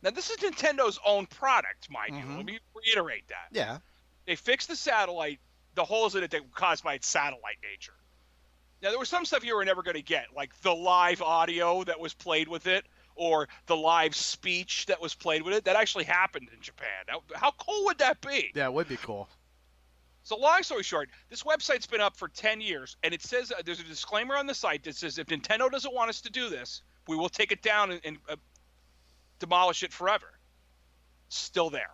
Now, this is Nintendo's own product, mind you. Let me reiterate that. Yeah. They fixed the satellite, the holes in it that were caused by its satellite nature. Now, there was some stuff you were never going to get, like the live audio that was played with it, or the live speech that was played with it. That actually happened in Japan. How cool would that be? Yeah, it would be cool. So long story short, this website's been up for 10 years, and it says there's a disclaimer on the site that says if Nintendo doesn't want us to do this, we will take it down and demolish it forever. Still there.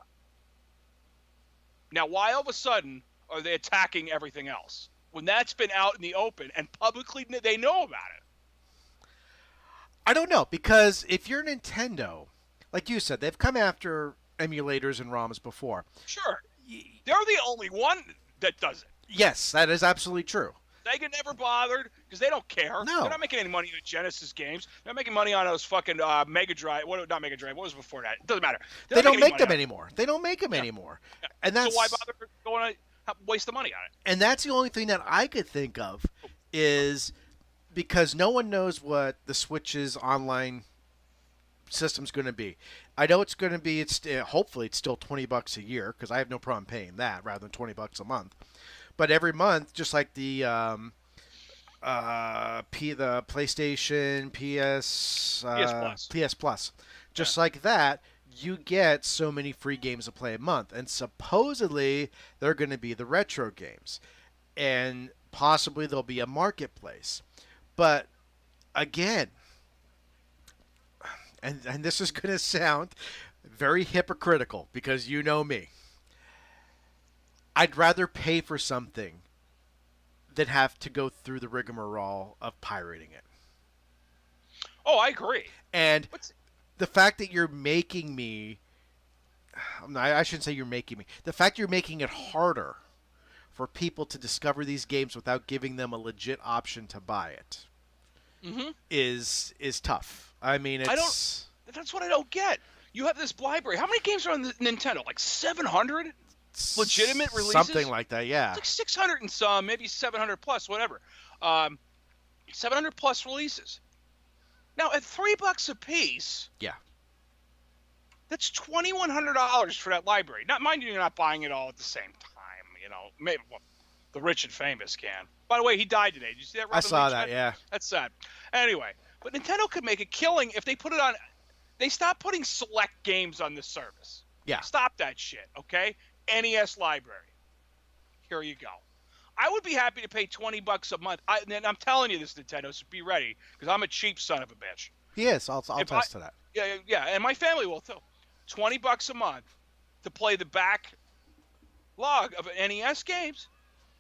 Now, why all of a sudden are they attacking everything else? When that's been out in the open and publicly they know about it. I don't know, because if you're Nintendo, like you said, they've come after emulators and ROMs before. Sure. They're the only one that does it. Yes, that is absolutely true. Sega never bothered because they don't care. No. They're not making any money on Genesis games. They're making money on those fucking Mega Drive. Not Mega Drive. What was before that? It doesn't matter. They don't make them anymore. They don't make them anymore. Yeah. And that's, so why bother going to waste the money on it? And that's the only thing that I could think of is because no one knows what the Switch's online system's going to be. I know it's going to be. Hopefully it's still $20 a year because I have no problem paying that rather than $20 a month. But every month, just like the PlayStation, PS Plus, just like that, you get so many free games to play a month, and supposedly they're going to be the retro games, and possibly there'll be a marketplace. But again, and this is going to sound very hypocritical because you know me. I'd rather pay for something than have to go through the rigmarole of pirating it. Oh, I agree. And the fact that you're making me... I shouldn't say you're making me. The fact you're making it harder for people to discover these games without giving them a legit option to buy it is tough. I mean, it's... That's what I don't get. You have this library. How many games are on the Nintendo? Like 700? Legitimate releases, something like that, yeah. It's like 600 and some, maybe 700 plus, whatever. 700 plus releases. Now at $3 a piece, yeah, that's $2,100 for that library. Not mind you, you're not buying it all at the same time. You know, maybe the rich and famous can. By the way, he died today. Did you see that? I saw that. Yeah, that's sad. Anyway, but Nintendo could make a killing if they put it on. They stopped putting select games on this service. Yeah, stop that shit, okay? NES library. Here you go. I would be happy to pay $20 a month. And I'm telling you this, Nintendo, so be ready, because I'm a cheap son of a bitch. He is. I'll attest to that. Yeah, and my family will too. $20 a month to play the back log of NES games.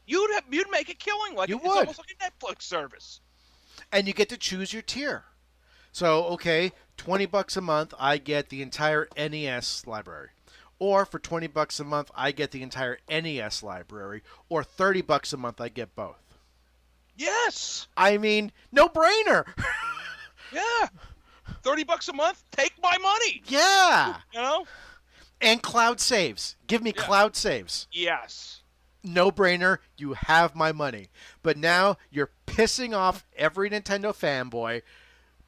You'd make a killing. Like you it's would. Almost like a Netflix service. And you get to choose your tier. So okay, $20 a month, I get the entire NES library. Or for $20 a month, I get the entire NES library. Or $30 a month, I get both. Yes. I mean, no brainer. Yeah. $30 a month, take my money. Yeah. You know. And cloud saves. Give me cloud saves. Yes. No brainer. You have my money. But now you're pissing off every Nintendo fanboy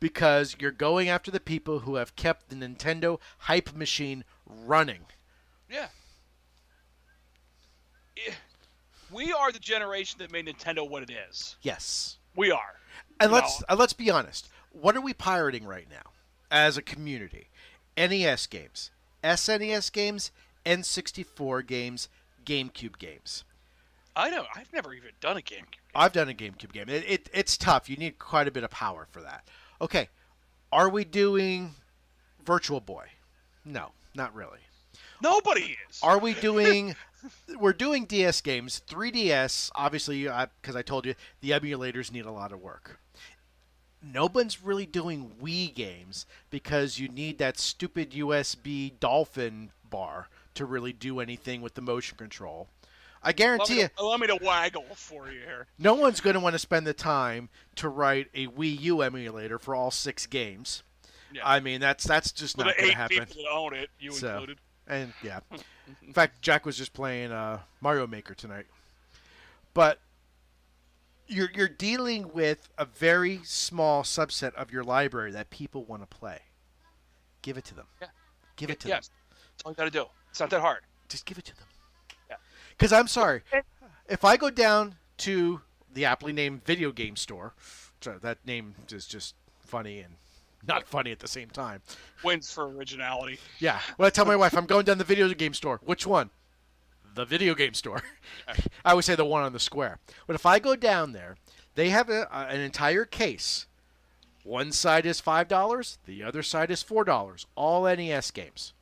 because you're going after the people who have kept the Nintendo hype machine running. Yeah. We are the generation that made Nintendo what it is. Yes. We are. And let's be honest. What are we pirating right now as a community? NES games, SNES games, N64 games, GameCube games. I know. I've never even done a GameCube game. I've done a GameCube game. It's tough. You need quite a bit of power for that. Okay. Are we doing Virtual Boy? No, not really. Nobody is. Are we doing? We're doing DS games. 3DS, obviously, because I told you the emulators need a lot of work. No one's really doing Wii games because you need that stupid USB Dolphin bar to really do anything with the motion control. I guarantee you, Allow me to waggle for you here. no one's going to want to spend the time to write a Wii U emulator for all 6 games. Yeah. I mean, that's just For not the going 8 to happen. people that own it, you included. And yeah, in fact, Jack was just playing Mario Maker tonight. But you're dealing with a very small subset of your library that people want to play. Give it to them. Yeah. Give it to Yes. them. That's all you got to do. It's not that hard. Just give it to them. Yeah. Because I'm sorry, if I go down to the aptly named video game store, that name is just funny and not funny at the same time. Wins for originality. Yeah. When I tell my wife I'm going down the video game store, which one? The video game store. I always say the one on the square. But if I go down there, they have an entire case. One side is $5, the other side is $4. All NES games.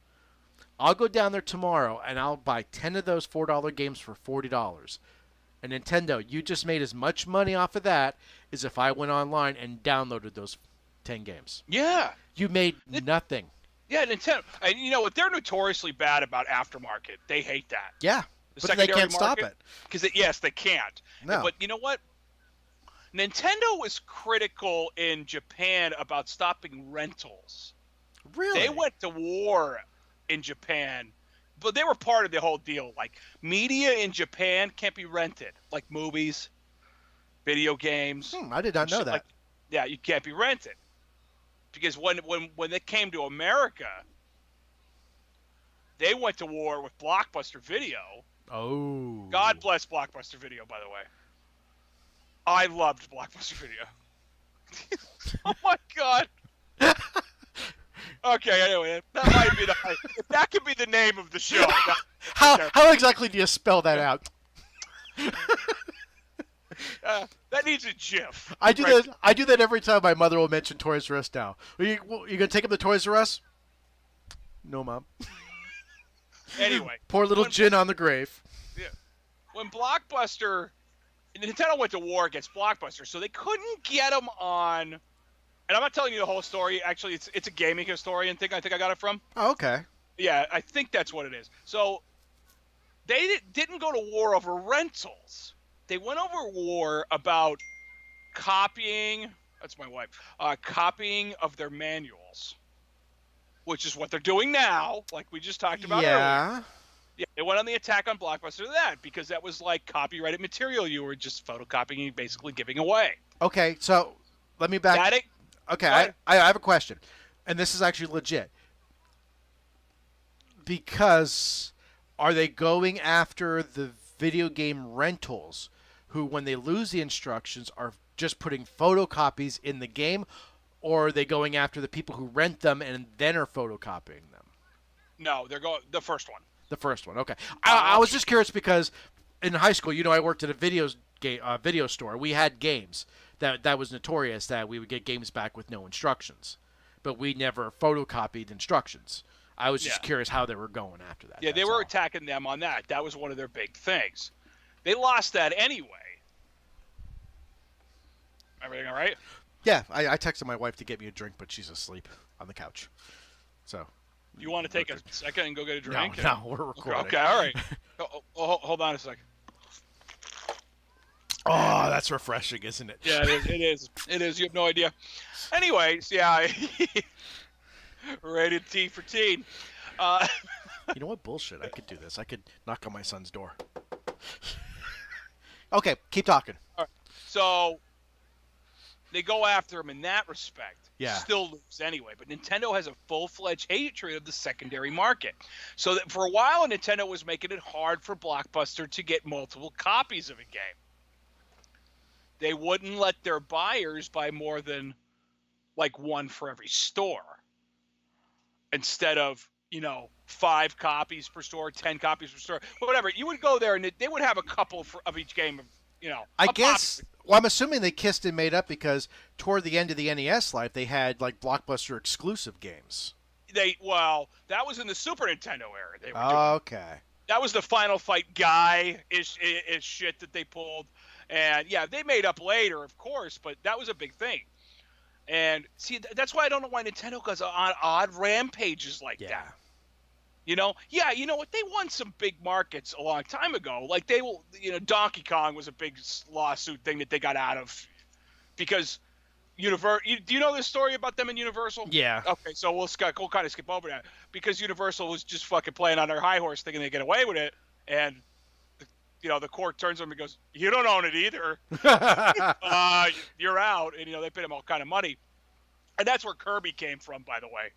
I'll go down there tomorrow and I'll buy 10 of those $4 games for $40. And Nintendo, you just made as much money off of that as if I went online and downloaded those 10 games. Yeah. You made nothing. Yeah, Nintendo. And you know what? They're notoriously bad about aftermarket. They hate that. Yeah. The But they secondary can't stop market, it. Because yes, they can't. No. But you know what? Nintendo was critical in Japan about stopping rentals. Really? They went to war in Japan, but they were part of the whole deal. Like, media in Japan can't be rented, like movies, video games. I did not know that. Yeah, you can't be rented. Because when they came to America, they went to war with Blockbuster Video. Oh. God bless Blockbuster Video, by the way. I loved Blockbuster Video. Oh my God. Okay, anyway, that might be if that could be the name of the show. How exactly do you spell that out? That needs a GIF. I do that every time my mother will mention Toys R Us now. You gonna take him to Toys R Us? No, Mom. Anyway. Pour little gin on the grave. Yeah. When Blockbuster, Nintendo went to war against Blockbuster, so they couldn't get them on. And I'm not telling you the whole story. Actually, it's a gaming historian thing. I think I got it from. Oh, okay. Yeah, I think that's what it is. So they didn't go to war over rentals. They went over war about copying. That's my wife. Copying of their manuals, which is what they're doing now, like we just talked about earlier. Yeah, they went on the attack on Blockbuster to that because that was like copyrighted material you were just photocopying and basically giving away. Okay, so let me back. Got it? Okay, I have a question, and this is actually legit. Because are they going after the video game rentals who, when they lose the instructions, are just putting photocopies in the game, or are they going after the people who rent them and then are photocopying them? No, they're going the first one. The first one, okay. I was just curious because in high school, I worked at a video store. We had games. That was notorious that we would get games back with no instructions, but we never photocopied instructions. I was just curious how they were going after that. Yeah, they were attacking them on that. That was one of their big things. They lost that anyway. Everything all right? Yeah, I texted my wife to get me a drink, but she's asleep on the couch. So. You want to take a second and go get a drink? No, we're recording. Okay, all right. Hold on a second. Oh, that's refreshing, isn't it? Yeah, it is. It is. You have no idea. Anyways, yeah. Rated T for teen. You know what? Bullshit. I could do this. I could knock on my son's door. Okay, keep talking. All right. So they go after him in that respect. Yeah. Still lose anyway. But Nintendo has a full-fledged hatred of the secondary market. So that for a while, Nintendo was making it hard for Blockbuster to get multiple copies of a game. They wouldn't let their buyers buy more than like one for every store. Instead of, 5 copies per store, 10 copies per store, whatever. You would go there and they would have a couple of each game, I guess. Well, I'm assuming they kissed and made up because toward the end of the NES life, they had like Blockbuster exclusive games. Well, that was in the Super Nintendo era. They were doing. Okay. That was the Final Fight guy is shit that they pulled, and yeah, they made up later, of course, but that was a big thing. And see, that's why I don't know why Nintendo goes on odd rampages like that. You know, yeah, you know what? They won some big markets a long time ago. Like Donkey Kong was a big lawsuit thing that they got out of because do you know this story about them in Universal? Yeah. Okay, so we'll kind of skip over that because Universal was just fucking playing on their high horse, thinking they get away with it, and the court turns to them and goes, "You don't own it either. You're out." And they paid him all kind of money, and that's where Kirby came from, by the way.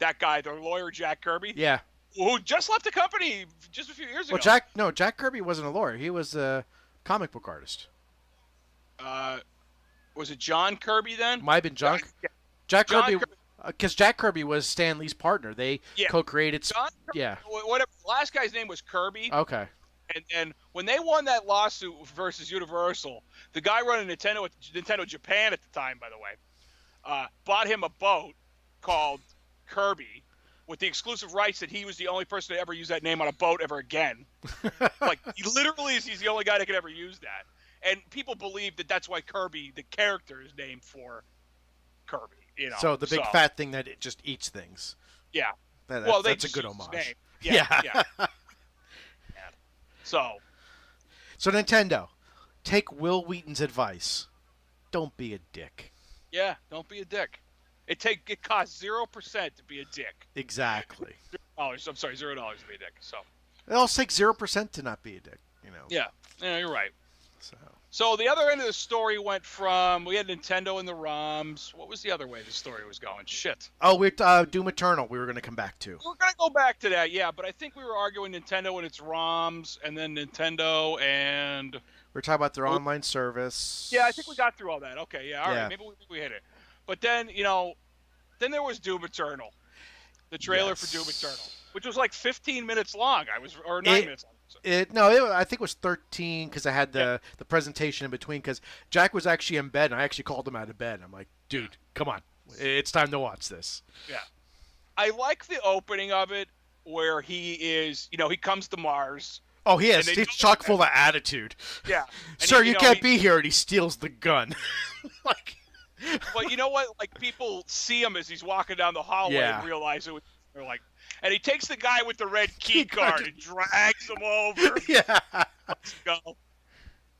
That guy, the lawyer Jack Kirby. Yeah. Who just left the company just a few years ago. Well, Jack Kirby wasn't a lawyer. He was a comic book artist. Was it John Kirby then? Might have been John. Yeah. Jack Kirby, because Jack Kirby was Stan Lee's partner. They co-created. John Kirby, yeah. Whatever. The last guy's name was Kirby. Okay. And when they won that lawsuit versus Universal, the guy running Nintendo Japan at the time, by the way, bought him a boat called Kirby with the exclusive rights that he was the only person to ever use that name on a boat ever again. Like, he's the only guy that could ever use that. And people believe that that's why Kirby, the character, is named for Kirby. So the big fat thing that it just eats things. Yeah. That's a good homage. Yeah. So Nintendo, take Will Wheaton's advice. Don't be a dick. Yeah, don't be a dick. It costs 0% to be a dick. Exactly. $0. I'm sorry, $0 to be a dick. So it'll take 0% to not be a dick. Yeah, you're right. So the other end of the story went from we had Nintendo and the ROMs. What was the other way the story was going? Shit. Oh, we're Doom Eternal. We were going to come back to. We're going to go back to that, yeah. But I think we were arguing Nintendo and its ROMs, and then Nintendo and. We're talking about their online service. Yeah, I think we got through all that. Okay, yeah, all right. Maybe we hit it. But then then there was Doom Eternal, the trailer for Doom Eternal, which was like 15 minutes long. Or 9 minutes long. I think it was 13 because I had the presentation in between because Jack was actually in bed and I actually called him out of bed. I'm like, dude, come on. It's time to watch this. Yeah. I like the opening of it where he is, he comes to Mars. Oh, he is. He's chock full of attitude. Yeah. Sir, you can't be here, and he steals the gun. But you know what? Like, people see him as he's walking down the hallway and realize they're like, and he takes the guy with the red key card and drags him over. Yeah. Let's go.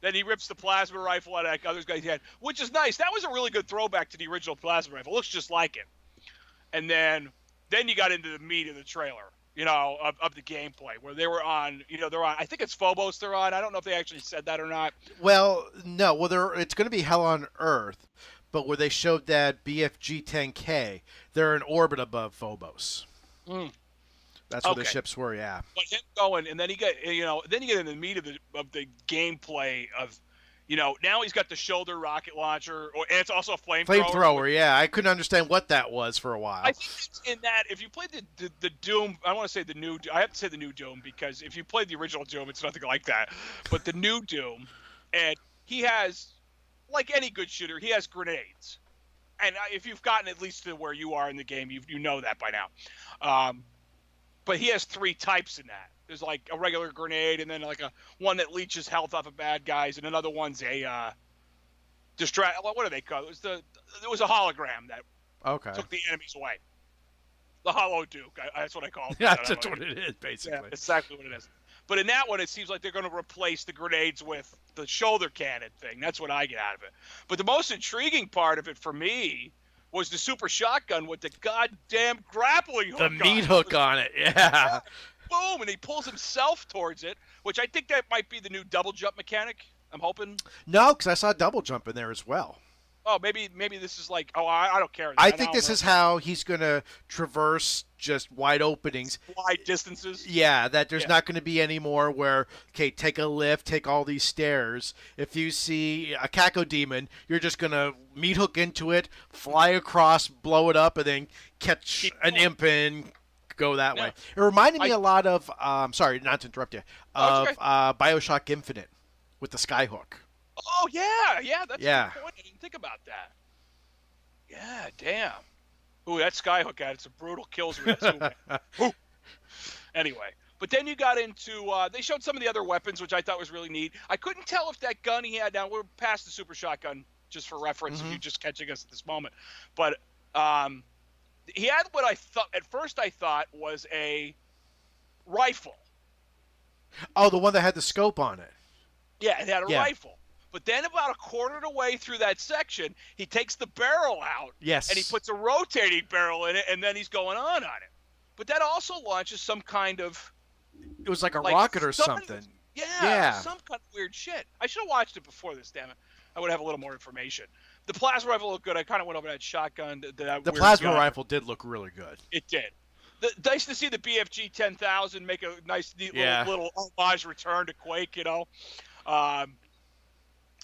Then he rips the plasma rifle out of that other guy's head, which is nice. That was a really good throwback to the original plasma rifle. It looks just like it. And then you got into the meat of the trailer, of the gameplay, where they were on, they're on, I think it's Phobos they're on. I don't know if they actually said that or not. Well, no. Well, it's going to be Hell on Earth, but where they showed that BFG-10K, they're in orbit above Phobos. That's where the ships were, yeah. But him going, and then you get in the meat of the gameplay of, now he's got the shoulder rocket launcher, and it's also a flamethrower. Flamethrower, yeah. I couldn't understand what that was for a while. I think it's in that, if you played the Doom, I want to say the new, I have to say the new Doom, because if you played the original Doom, it's nothing like that. But the new Doom, and he has, like any good shooter, he has grenades. And if you've gotten at least to where you are in the game, you know that by now. But he has 3 types in that. There's like a regular grenade, and then like one that leeches health off of bad guys, and another one's a distract. What do they call it? It was a hologram that took the enemies away. The Hollow Duke. That's what I call it. Yeah, that's what it is, basically. Yeah, exactly what it is. But in that one, it seems like they're going to replace the grenades with the shoulder cannon thing. That's what I get out of it. But the most intriguing part of it for me was the super shotgun with the goddamn grappling hook. The meat hook on it, yeah. Boom, and he pulls himself towards it, which I think that might be the new double jump mechanic. I'm hoping. No, because I saw double jump in there as well. Oh, maybe this is like, I don't care. I think this is how he's going to traverse just wide openings. Wide distances? Yeah, that there's not going to be any more where, okay, take a lift, take all these stairs. If you see a Cacodemon, you're just going to meat hook into it, fly across, blow it up, and then catch an imp and go that way. It reminded me a lot of, sorry, not to interrupt you, of Bioshock Infinite with the skyhook. Oh, yeah, that's a good point. I didn't think about that. Yeah, damn. Ooh, that skyhook had some brutal kills with it too, man. Ooh. Anyway, but then you got into they showed some of the other weapons, which I thought was really neat. I couldn't tell if that gun he had. Now we're past the super shotgun, just for reference, if you're just catching us at this moment. But he had what I thought at first I thought was a rifle. Oh, the one that had the scope on it. Yeah, it had a rifle. But then about a quarter of the way through that section, he takes the barrel out. Yes. And he puts a rotating barrel in it, and then he's going on it. But that also launches some kind of... It was like a rocket or something. Yeah, some kind of weird shit. I should have watched it before this, damn it. I would have a little more information. The plasma rifle looked good. I kind of went over that shotgun. The plasma rifle did look really good. It did. Nice to see the BFG 10,000 make a nice, neat little homage return to Quake, you know.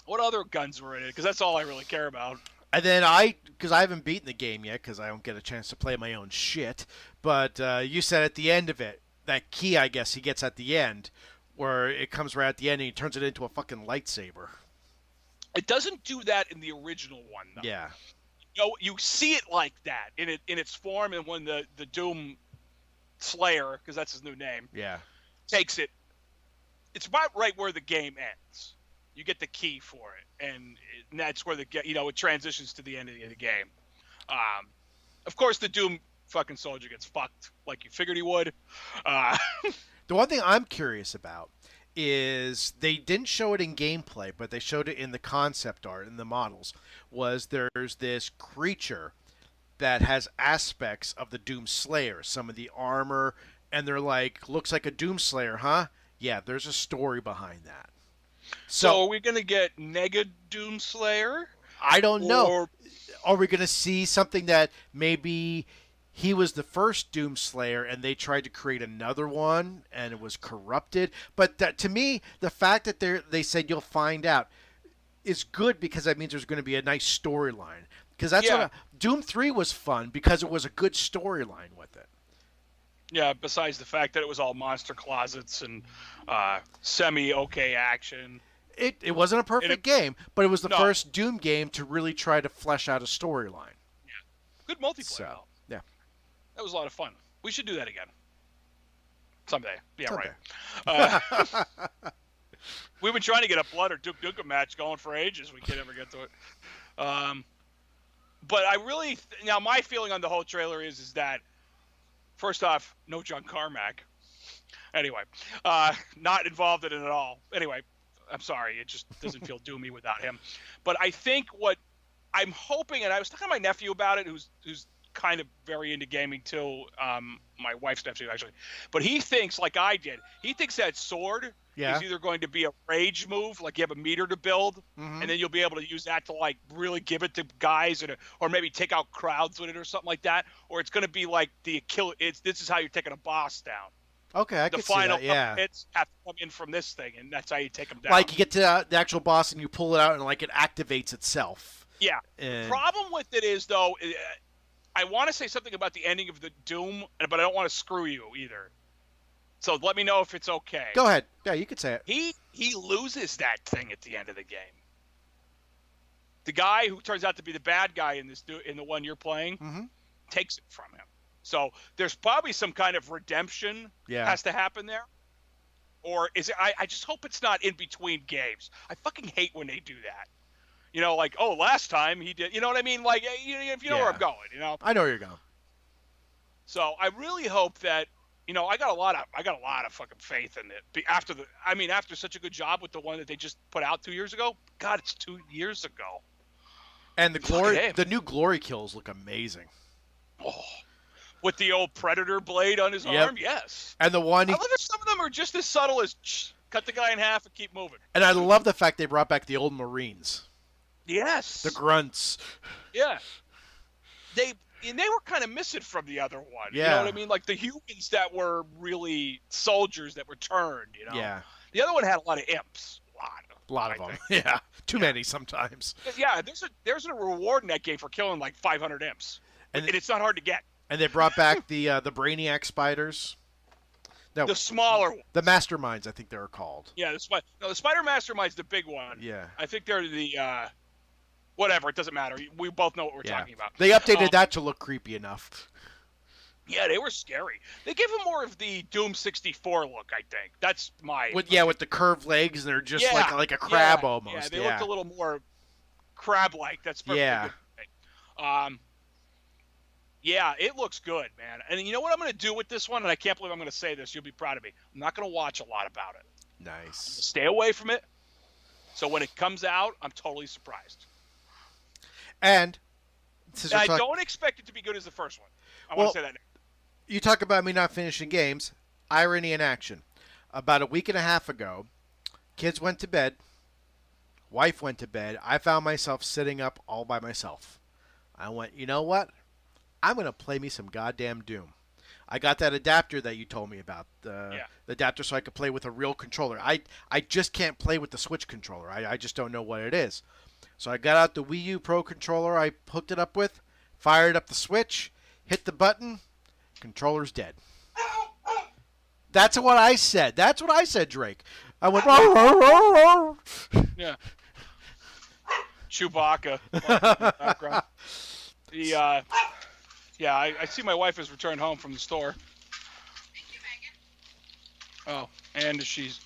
What other guns were in it? Because that's all I really care about. And then because I haven't beaten the game yet, because I don't get a chance to play my own shit. But you said at the end of it, that key, I guess, he gets at the end, where it comes right at the end and he turns it into a fucking lightsaber. It doesn't do that in the original one, though. Yeah. You know, you see it like that in its form, and when the Doom Slayer, because that's his new name, takes it, it's about right where the game ends. You get the key for it, and that's where it transitions to the end of the game. Of course, the Doom fucking soldier gets fucked like you figured he would. The one thing I'm curious about is they didn't show it in gameplay, but they showed it in the concept art, in the models, was there's this creature that has aspects of the Doom Slayer, some of the armor, and they're like, looks like a Doom Slayer, huh? Yeah, there's a story behind that. So are we going to get Nega Doom Slayer? I don't know. Are we going to see something that maybe he was the first Doom Slayer and they tried to create another one and it was corrupted? But to me, the fact that they said you'll find out is good, because that means there's going to be a nice storyline. Because that's what Doom 3 was fun, because it was a good storyline with it. Yeah, besides the fact that it was all monster closets and semi-okay action. It wasn't a perfect game, but it was the first Doom game to really try to flesh out a storyline. Yeah. Good multiplayer. So, yeah. That was a lot of fun. We should do that again. Someday. Yeah, someday. Right. We've been trying to get a Blood or Duke Nukem match going for ages. We can't ever get to it. But I really... now, my feeling on the whole trailer is that, first off, no John Carmack. Anyway, not involved in it at all. Anyway, I'm sorry. It just doesn't feel doomy without him. But I think what I'm hoping, and I was talking to my nephew about it, who's kind of very into gaming too, my wife's nephew actually, but he thinks, like I did, he thinks that sword is either going to be a rage move, like you have a meter to build, and then you'll be able to use that to like really give it to guys, or maybe take out crowds with it or something like that, or it's going to be like this is how you're taking a boss down. Okay, I can see that, yeah. The final hits have to come in from this thing, and that's how you take them down. Like you get to the actual boss and you pull it out and like it activates itself. Yeah. The problem with it is, though, I want to say something about the ending of the Doom, but I don't want to screw you either. So let me know if it's okay. Go ahead. Yeah, you could say it. He loses that thing at the end of the game. The guy who turns out to be the bad guy in the one you're playing takes it from him. So there's probably some kind of redemption has to happen there. Or is it? I just hope it's not in between games. I fucking hate when they do that. You know, like, oh, last time he did. You know what I mean? Like, if you know where I'm going, you know. I know where you're going. So I really hope that, you know, I got a lot of fucking faith in it. After such a good job with the one that they just put out 2 years ago. God, it's 2 years ago. And the new glory kills look amazing. Oh. With the old Predator blade on his arm, yes. And the one... I love that some of them are just as subtle as cut the guy in half and keep moving. And I love the fact they brought back the old Marines. Yes. The grunts. Yeah. They were kind of missing from the other one. Yeah. You know what I mean? Like the humans that were really soldiers that were turned, you know? Yeah. The other one had a lot of imps. A lot of them. Yeah. Too many sometimes. Yeah, there's a reward in that game for killing like 500 imps. And it's not hard to get. And they brought back the Brainiac spiders. No, the smaller ones. The Masterminds, I think they were called. Yeah, the Spider Mastermind's the big one. Yeah. I think they're the Whatever, it doesn't matter. We both know what we're talking about. They updated that to look creepy enough. Yeah, they were scary. They gave them more of the Doom 64 look, I think. That's my... With the curved legs, and they're just like a crab almost. Yeah, they looked a little more crab-like. That's perfectly good. Yeah, it looks good, man. And you know what I'm going to do with this one? And I can't believe I'm going to say this. You'll be proud of me. I'm not going to watch a lot about it. Nice. Stay away from it. So when it comes out, I'm totally surprised. And I don't expect it to be good as the first one. I want to say that now. You talk about me not finishing games. Irony in action. About a week and a half ago, kids went to bed. Wife went to bed. I found myself sitting up all by myself. I went, you know what? I'm going to play me some goddamn Doom. I got that adapter that you told me about. The adapter so I could play with a real controller. I just can't play with the Switch controller. I just don't know what it is. So I got out the Wii U Pro controller I hooked it up with, fired up the Switch, hit the button, controller's dead. That's what I said. That's what I said, Drake. I went, roar, roar, roar, roar. Yeah. Chewbacca. In the background. I see my wife has returned home from the store. Thank you, Megan. Oh, and she's...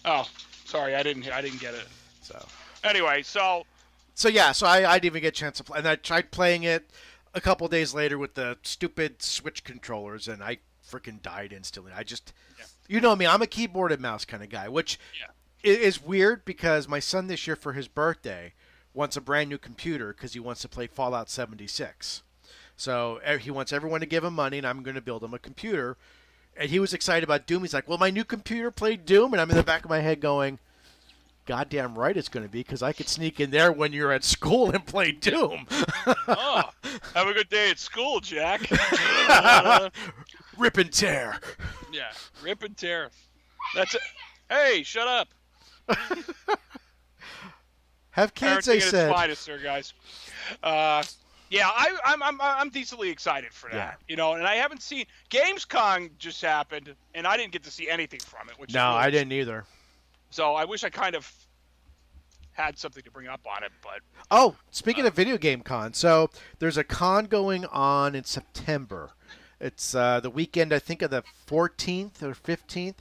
Oh, sorry, I didn't get it. So anyway, so I didn't even get a chance to play, and I tried playing it a couple days later with the stupid Switch controllers, and I freaking died instantly. You know me, I'm a keyboard and mouse kind of guy, which is weird because my son this year for his birthday wants a brand new computer because he wants to play Fallout 76. So he wants everyone to give him money, and I'm going to build him a computer. And he was excited about Doom. He's like, "Will my new computer play Doom?" And I'm in the back of my head going, "Goddamn right it's going to be, because I could sneak in there when you're at school and play Doom." Oh, have a good day at school, Jack. Rip and tear. Yeah, rip and tear. That's it. Hey, shut up. Have kids, I said. It's finest, sir, guys. Yeah, I'm decently excited for that. Yeah. You know, and I haven't seen Gamescom just happened, and I didn't get to see anything from it. Which no, I didn't either. So I wish I kind of had something to bring up on it, but. Oh, speaking of video game con, so there's a con going on in September. It's the weekend, I think, of the 14th or 15th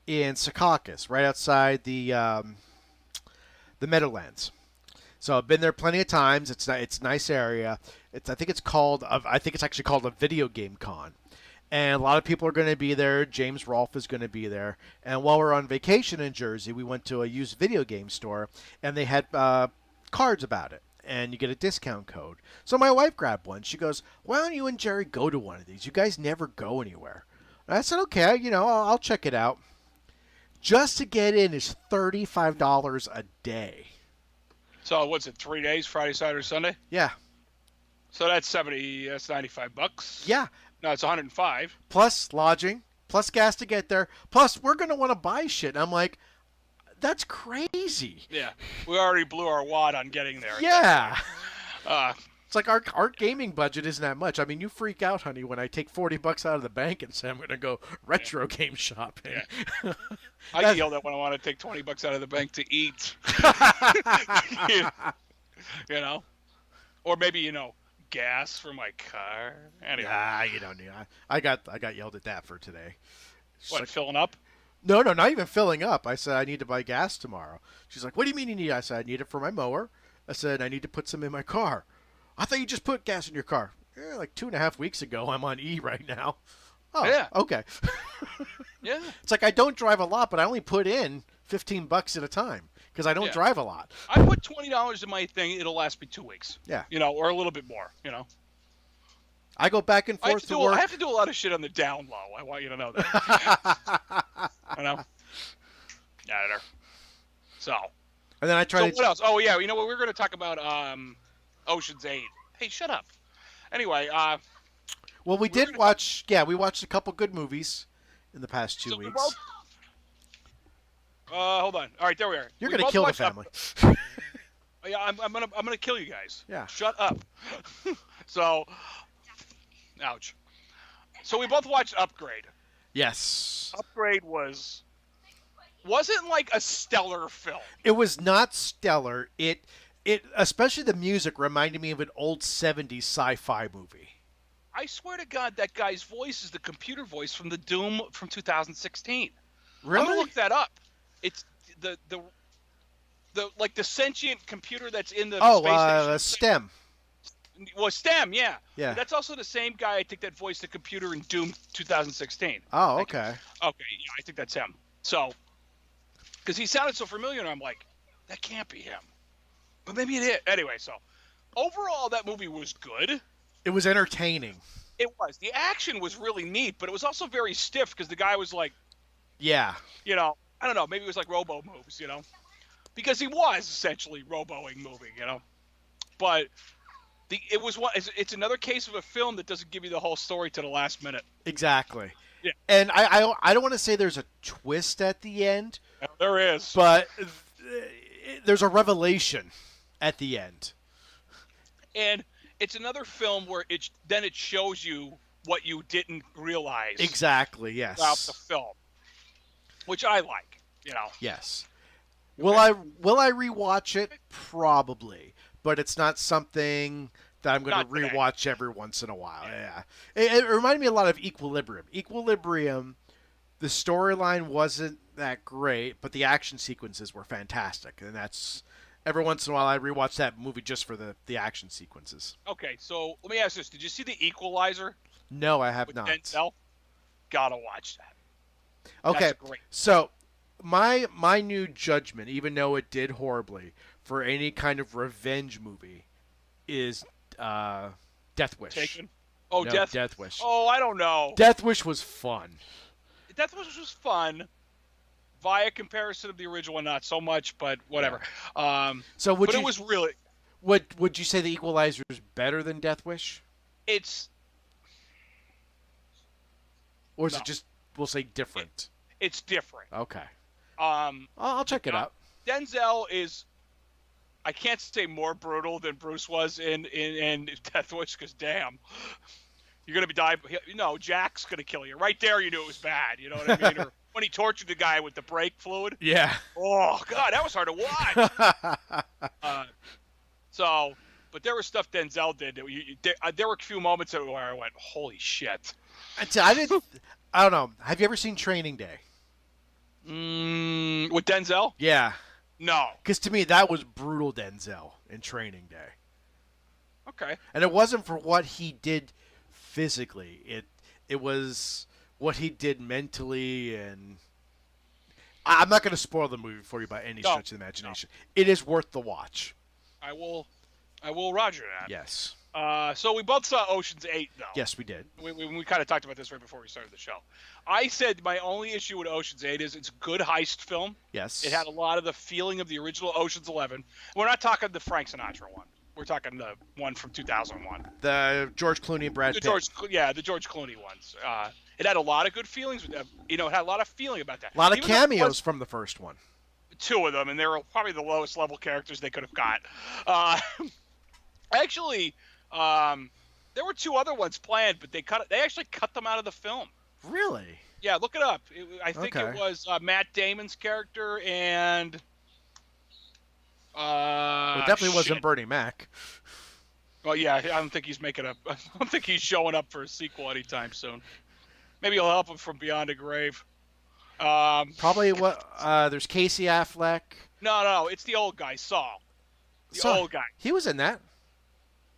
in Secaucus, right outside the Meadowlands. So I've been there plenty of times. It's a nice area. I think it's actually called a video game con. And a lot of people are going to be there. James Rolfe is going to be there. And while we're on vacation in Jersey, we went to a used video game store, and they had cards about it. And you get a discount code. So my wife grabbed one. She goes, "Why don't you and Jerry go to one of these? You guys never go anywhere." And I said, "Okay, I'll check it out." Just to get in is $35 a day. So what's it? 3 days? Friday, Saturday, Sunday? Yeah. So that's $95. Yeah. No, it's 105. Plus lodging, plus gas to get there. Plus we're gonna want to buy shit. And I'm like, that's crazy. Yeah, we already blew our wad on getting there. Yeah. It's like our gaming budget isn't that much. I mean, you freak out, honey, when I take $40 out of the bank and say I'm gonna go retro game shopping. Yeah. I yell that when I want to take $20 out of the bank to eat. Or maybe gas for my car. Anyway. You don't need. I got yelled at that for today. What, filling up? No, not even filling up. I said I need to buy gas tomorrow. She's like, "What do you mean you need?" I said, "I need it for my mower." I said, "I need to put some in my car." "I thought you just put gas in your car." "Yeah, like 2.5 weeks ago. I'm on E right now." "Oh, yeah. Okay." Yeah. It's like I don't drive a lot, but I only put in $15 at a time because I don't drive a lot. I put $20 in my thing. It'll last me 2 weeks. Yeah. Or a little bit more. I go back and forth to work. I have to do a lot of shit on the down low. I want you to know that. Yeah. So. And then I try what else? Oh yeah, we're going to talk about Ocean's 8. Hey, shut up. Anyway, well, we did watch. Yeah, we watched a couple good movies in the past 2 weeks. Hold on. All right, there we are. You're going to kill the family. Yeah, I'm gonna kill you guys. Yeah. Shut up. So, ouch. So we both watched Upgrade. Yes. Upgrade was wasn't like a stellar film. It was not stellar. It especially the music reminded me of an old 70s sci-fi movie. I swear to God, that guy's voice is the computer voice from the Doom from 2016. Really? I'm gonna look that up. It's the like the sentient computer that's in the space station. STEM. Well, STEM, yeah. Yeah. But that's also the same guy. I think that voiced the computer in Doom 2016. Oh, Thank you. okay. Okay, yeah, I think that's him. So, because he sounded so familiar, and I'm like, that can't be him. But maybe it is. Anyway, so overall, that movie was good. It was entertaining. It was. The action was really neat, but it was also very stiff because the guy was like, Yeah. you know, I don't know, maybe it was like robo moves, you know, because he was essentially roboing moving, you know. But it's another case of a film that doesn't give you the whole story to the last minute. Exactly. Yeah. And I don't want to say there's a twist at the end, There is. but there's a revelation at the end. And it's another film where it shows you what you didn't realize. Exactly. Yes. About the film, which I like, you know. Yes. Will I rewatch it? Probably, but it's not something that I'm going to rewatch every once in a while. Yeah. It reminded me a lot of Equilibrium. Equilibrium, the storyline wasn't that great, but the action sequences were fantastic, and that's every once in a while I rewatch that movie just for the action sequences. Okay, so let me ask this: did you see The Equalizer? No, I have with not. Denzel? Gotta watch that. Okay, That's great. So my new judgment, even though it did horribly, for any kind of revenge movie, is Death Wish. Taken? Oh, No, Death Wish. Oh, I don't know. Death Wish was fun. Death Wish was fun. Via comparison of the original one, not so much, but whatever. So but it was really. Would you say The Equalizer is better than Death Wish? Or is it just, we'll say, different? It's different. Okay. I'll check it out. Denzel is, I can't say more brutal than Bruce was in Death Wish, because damn, you're gonna be dying. No, Jack's gonna kill you. Right there, you knew it was bad. You know what I mean? Or when he tortured the guy with the brake fluid. Yeah. Oh God, that was hard to watch. But there was stuff Denzel did. There were a few moments where I went, "Holy shit!" I don't know. Have you ever seen Training Day? With Denzel? Yeah. No. Because to me, that was brutal Denzel in Training Day. Okay. And it wasn't for what he did physically. It was what he did mentally, and I'm not going to spoil the movie for you by any stretch of the imagination. No. It is worth the watch. I will roger that. Yes. So we both saw Ocean's 8, though. Yes, we did. We kind of talked about this right before we started the show. I said my only issue with Ocean's 8 is it's a good heist film. Yes. It had a lot of the feeling of the original Ocean's 11. We're not talking the Frank Sinatra one. We're talking the one from 2001. The George Clooney and Brad Pitt. The George Clooney ones. It had a lot of good feelings. It had a lot of feeling about that. A lot of cameos from the first one. 2 of them, and they were probably the lowest level characters they could have got. Actually, there were 2 other ones planned, but they actually cut them out of the film. Really? Yeah, look it up. I think it was Matt Damon's character and. It definitely wasn't Bernie Mac. Well, yeah, I don't think he's showing up for a sequel anytime soon. Maybe he'll help him from beyond the grave. Probably there's Casey Affleck. No, it's the old guy, Saul. Old guy. He was in that.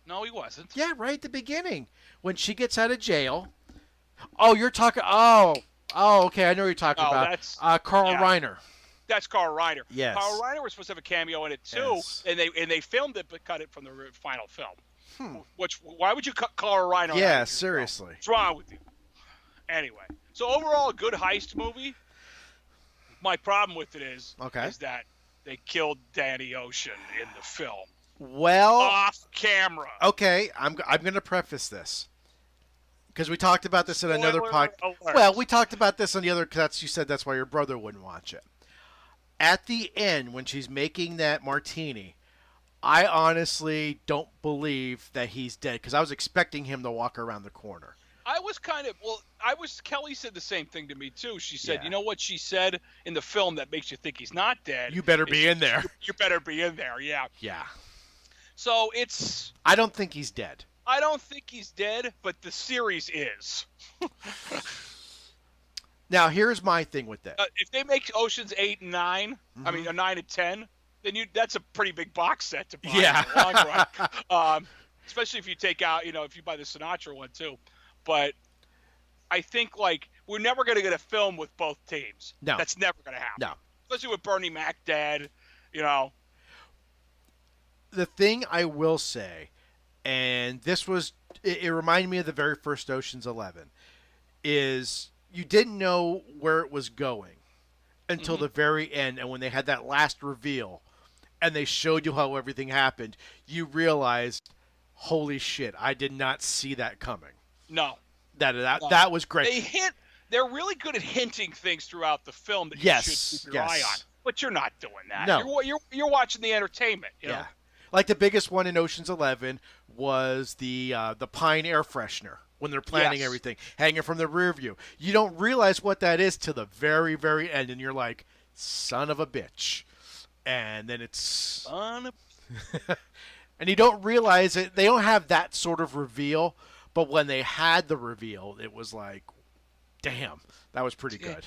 No, he wasn't. Yeah, right at the beginning when she gets out of jail. Oh, you're talking. Oh, okay. I know what you're talking about. That's Carl Reiner. That's Carl Reiner. Yes. Carl Reiner was supposed to have a cameo in it too, yes. and they filmed it but cut it from the final film. Why would you cut Carl Reiner? Yeah, seriously. What's wrong with you? Anyway, so overall, a good heist movie. My problem with it is that they killed Danny Ocean in the film. Well, off camera. Okay, I'm going to preface this. Because we talked about this in another podcast. Alert. Well, we talked about this on the other. You said that's why your brother wouldn't watch it. At the end, when she's making that martini, I honestly don't believe that he's dead. Because I was expecting him to walk around the corner. I was kind of Kelly said the same thing to me too. She said, Yeah. you know what she said in the film that makes you think he's not dead? You better be in there. You better be in there, yeah. Yeah. So I don't think he's dead. I don't think he's dead, but the series is. Now, here's my thing with that. If they make Oceans 8 and 9, I mean 9 and 10, then that's a pretty big box set to buy in the long run. Especially if you take out, if you buy the Sinatra one too. But I think we're never going to get a film with both teams. No. That's never going to happen. No. Especially with Bernie Mac dead, The thing I will say, and this was, it reminded me of the very first Ocean's 11, is you didn't know where it was going until the very end. And when they had that last reveal and they showed you how everything happened, you realized, holy shit, I did not see that coming. No. That was great. They're really good at hinting things throughout the film that you should keep your eye on. But you're not doing that. No. You're watching the entertainment, Yeah. Like the biggest one in Ocean's 11 was the Pine air freshener when they're planning everything, hanging from the rear view. You don't realize what that is till the very, very end, and you're like, son of a bitch. And then it's... and you don't realize it. They don't have that sort of reveal, but when they had the reveal, it was like, damn, that was pretty good.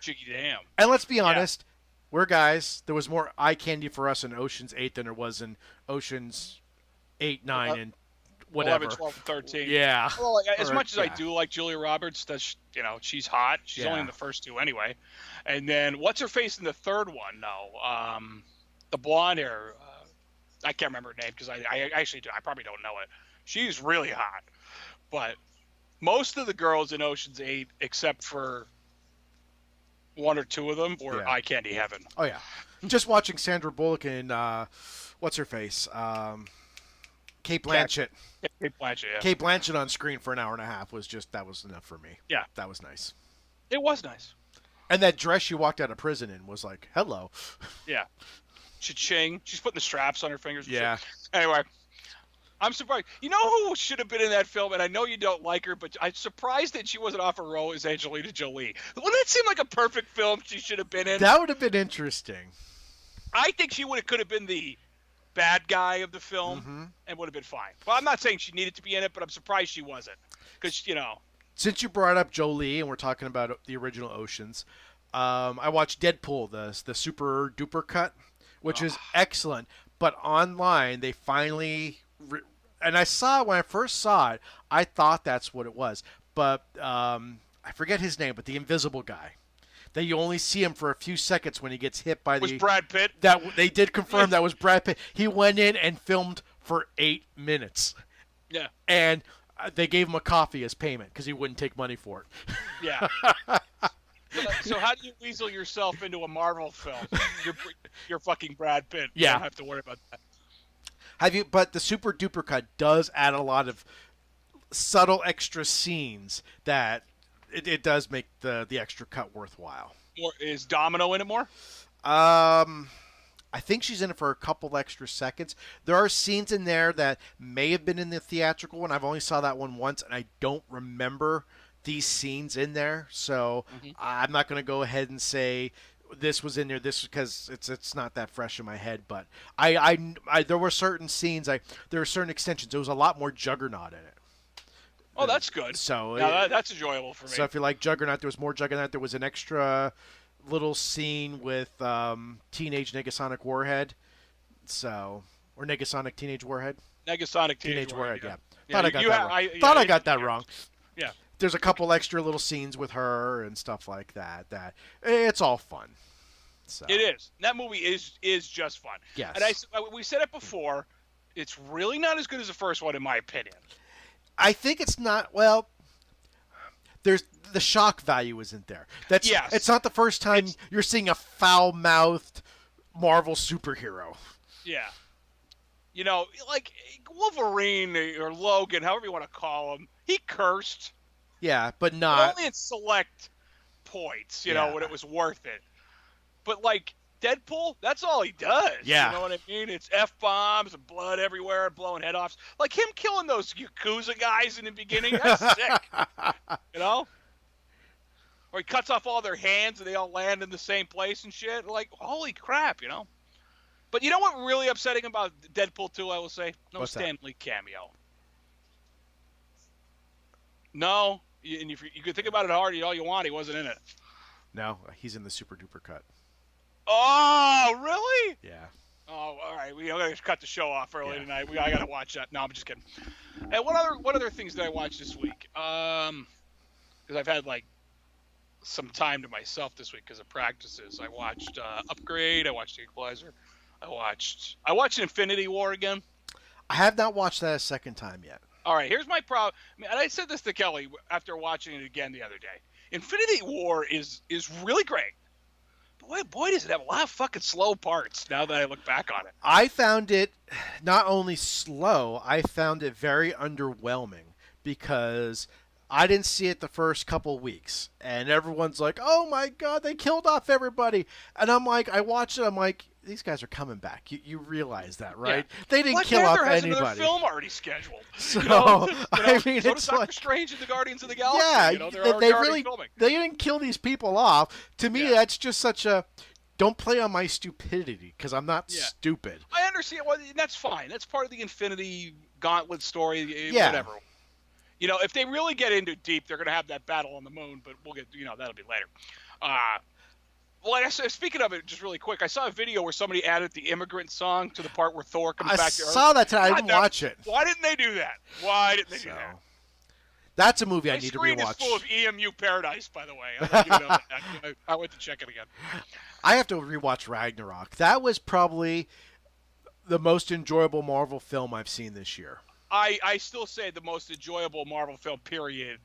Jiggy damn. And let's be honest, we're guys. There was more eye candy for us in Ocean's 8 than there was in Ocean's 8, 9, and whatever. 11, 12, 13. Yeah. Well, as much as I do like Julia Roberts, she's hot. She's only in the first two anyway. And then what's her face in the third one? No, the blonde hair. I can't remember her name because I actually do. I probably don't know it. She's really hot. But most of the girls in Ocean's 8, except for one or two of them, were eye candy heaven. Oh, yeah. Just watching Sandra Bullock and what's her face? Kate Blanchett. Kate Blanchett, yeah. Kate Blanchett on screen for an hour and a half that was enough for me. Yeah. That was nice. It was nice. And that dress she walked out of prison in was like, hello. Yeah. Cha-ching. She's putting the straps on her fingers. Yeah. Anyway, I'm surprised. You know who should have been in that film, and I know you don't like her, but I'm surprised that she wasn't off a roll, is Angelina Jolie. Wouldn't that seem like a perfect film she should have been in? That would have been interesting. I think she could have been the bad guy of the film and would have been fine. Well, I'm not saying she needed to be in it, but I'm surprised she wasn't. Because, Since you brought up Jolie and we're talking about the original Oceans, I watched Deadpool, the super duper cut, which is excellent. But online, they finally... and I saw when I first saw it, I thought that's what it was. But I forget his name, but the invisible guy. That you only see him for a few seconds when he gets hit by was Brad Pitt? That they did confirm that was Brad Pitt. He went in and filmed for 8 minutes. Yeah. And they gave him a coffee as payment because he wouldn't take money for it. Yeah. So how do you weasel yourself into a Marvel film? You're fucking Brad Pitt. Yeah. You don't have to worry about that. But the super duper cut does add a lot of subtle extra scenes that it does make the extra cut worthwhile. Is Domino in it more? I think she's in it for a couple extra seconds. There are scenes in there that may have been in the theatrical one. I've only saw that one once, and I don't remember these scenes in there. So I'm not going to go ahead and say this was in there. This because it's not that fresh in my head. But I there were certain scenes. There were certain extensions. There was a lot more Juggernaut in it. Oh, that's good. So that's enjoyable for me. So if you like Juggernaut, there was more Juggernaut. There was an extra little scene with Teenage Negasonic Warhead. Or Negasonic Teenage Warhead. Negasonic Teenage Warhead. Yeah. Thought I got that wrong. Yeah. There's a couple extra little scenes with her and stuff like that. That it's all fun. So. It is. That movie is just fun. Yes. And we said it before. It's really not as good as the first one, in my opinion. I think it's not. Well, there's the shock value isn't there. It's not the first time you're seeing a foul-mouthed Marvel superhero. Yeah. Like Wolverine or Logan, however you want to call him, he cursed. Yeah, but not only in select points, when it was worth it. But Deadpool, that's all he does. Yeah. You know what I mean? It's F-bombs and blood everywhere and blowing head offs. Like him killing those Yakuza guys in the beginning, that's sick. You know? Or he cuts off all their hands and they all land in the same place and shit. Like, holy crap, you know? But you know what really upsetting about Deadpool 2, I will say? No What's Stan Lee cameo. No. And if you could think about it hard all you want, he wasn't in it. No, he's in the super duper cut. Oh, really? Yeah. Oh, all right. We gotta cut the show off early tonight. I gotta watch that. No, I'm just kidding. And what other things did I watch this week? Because I've had like some time to myself this week because of practices. I watched Upgrade. I watched The Equalizer. I watched Infinity War again. I have not watched that a second time yet. All right. Here's my problem. And I said this to Kelly after watching it again the other day. Infinity War is really great. Boy, does it have a lot of fucking slow parts now that I look back on it. I found it not only slow, I found it very underwhelming because I didn't see it the first couple weeks. And everyone's like, oh my God, they killed off everybody. And I'm like, I watched it, I'm like, these guys are coming back. You realize that, right? Yeah. They didn't Black kill Panther off has anybody. Another film already scheduled. So, I mean, so it's Doctor like, Strange and the Guardians of the Galaxy. Yeah, they're already filming. They didn't kill these people off. To me, that's just such a don't play on my stupidity because I'm not stupid. I understand. Well, that's fine. That's part of the Infinity Gauntlet story. Yeah. Whatever. You know, if they really get into deep, they're going to have that battle on the moon. But we'll get. That'll be later. Well, speaking of it, just really quick, I saw a video where somebody added the Immigrant song to the part where Thor comes back to Earth. I saw that today. I didn't watch it. Why didn't they do that? Why didn't they do that? That's a movie I need to rewatch. My screen is full of Emuparadise, by the way. I went to check it again. I have to rewatch Ragnarok. That was probably the most enjoyable Marvel film I've seen this year. I still say the most enjoyable Marvel film, period.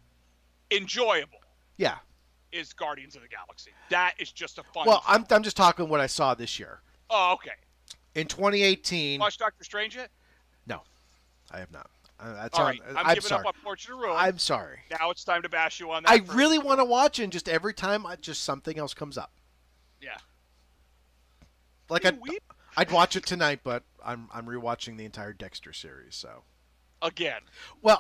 Enjoyable. Yeah. Is Guardians of the Galaxy. That is just a fun film. I'm just talking what I saw this year. Oh, okay. In 2018. Watch Doctor Strange yet? No, I have not. All right. I'm giving up on Fortune Ruin. I'm sorry. Now it's time to bash you on that. I really want to watch it, and just every time, just something else comes up. Yeah. Like I'd watch it tonight, but I'm rewatching the entire Dexter series, so. Again. Well,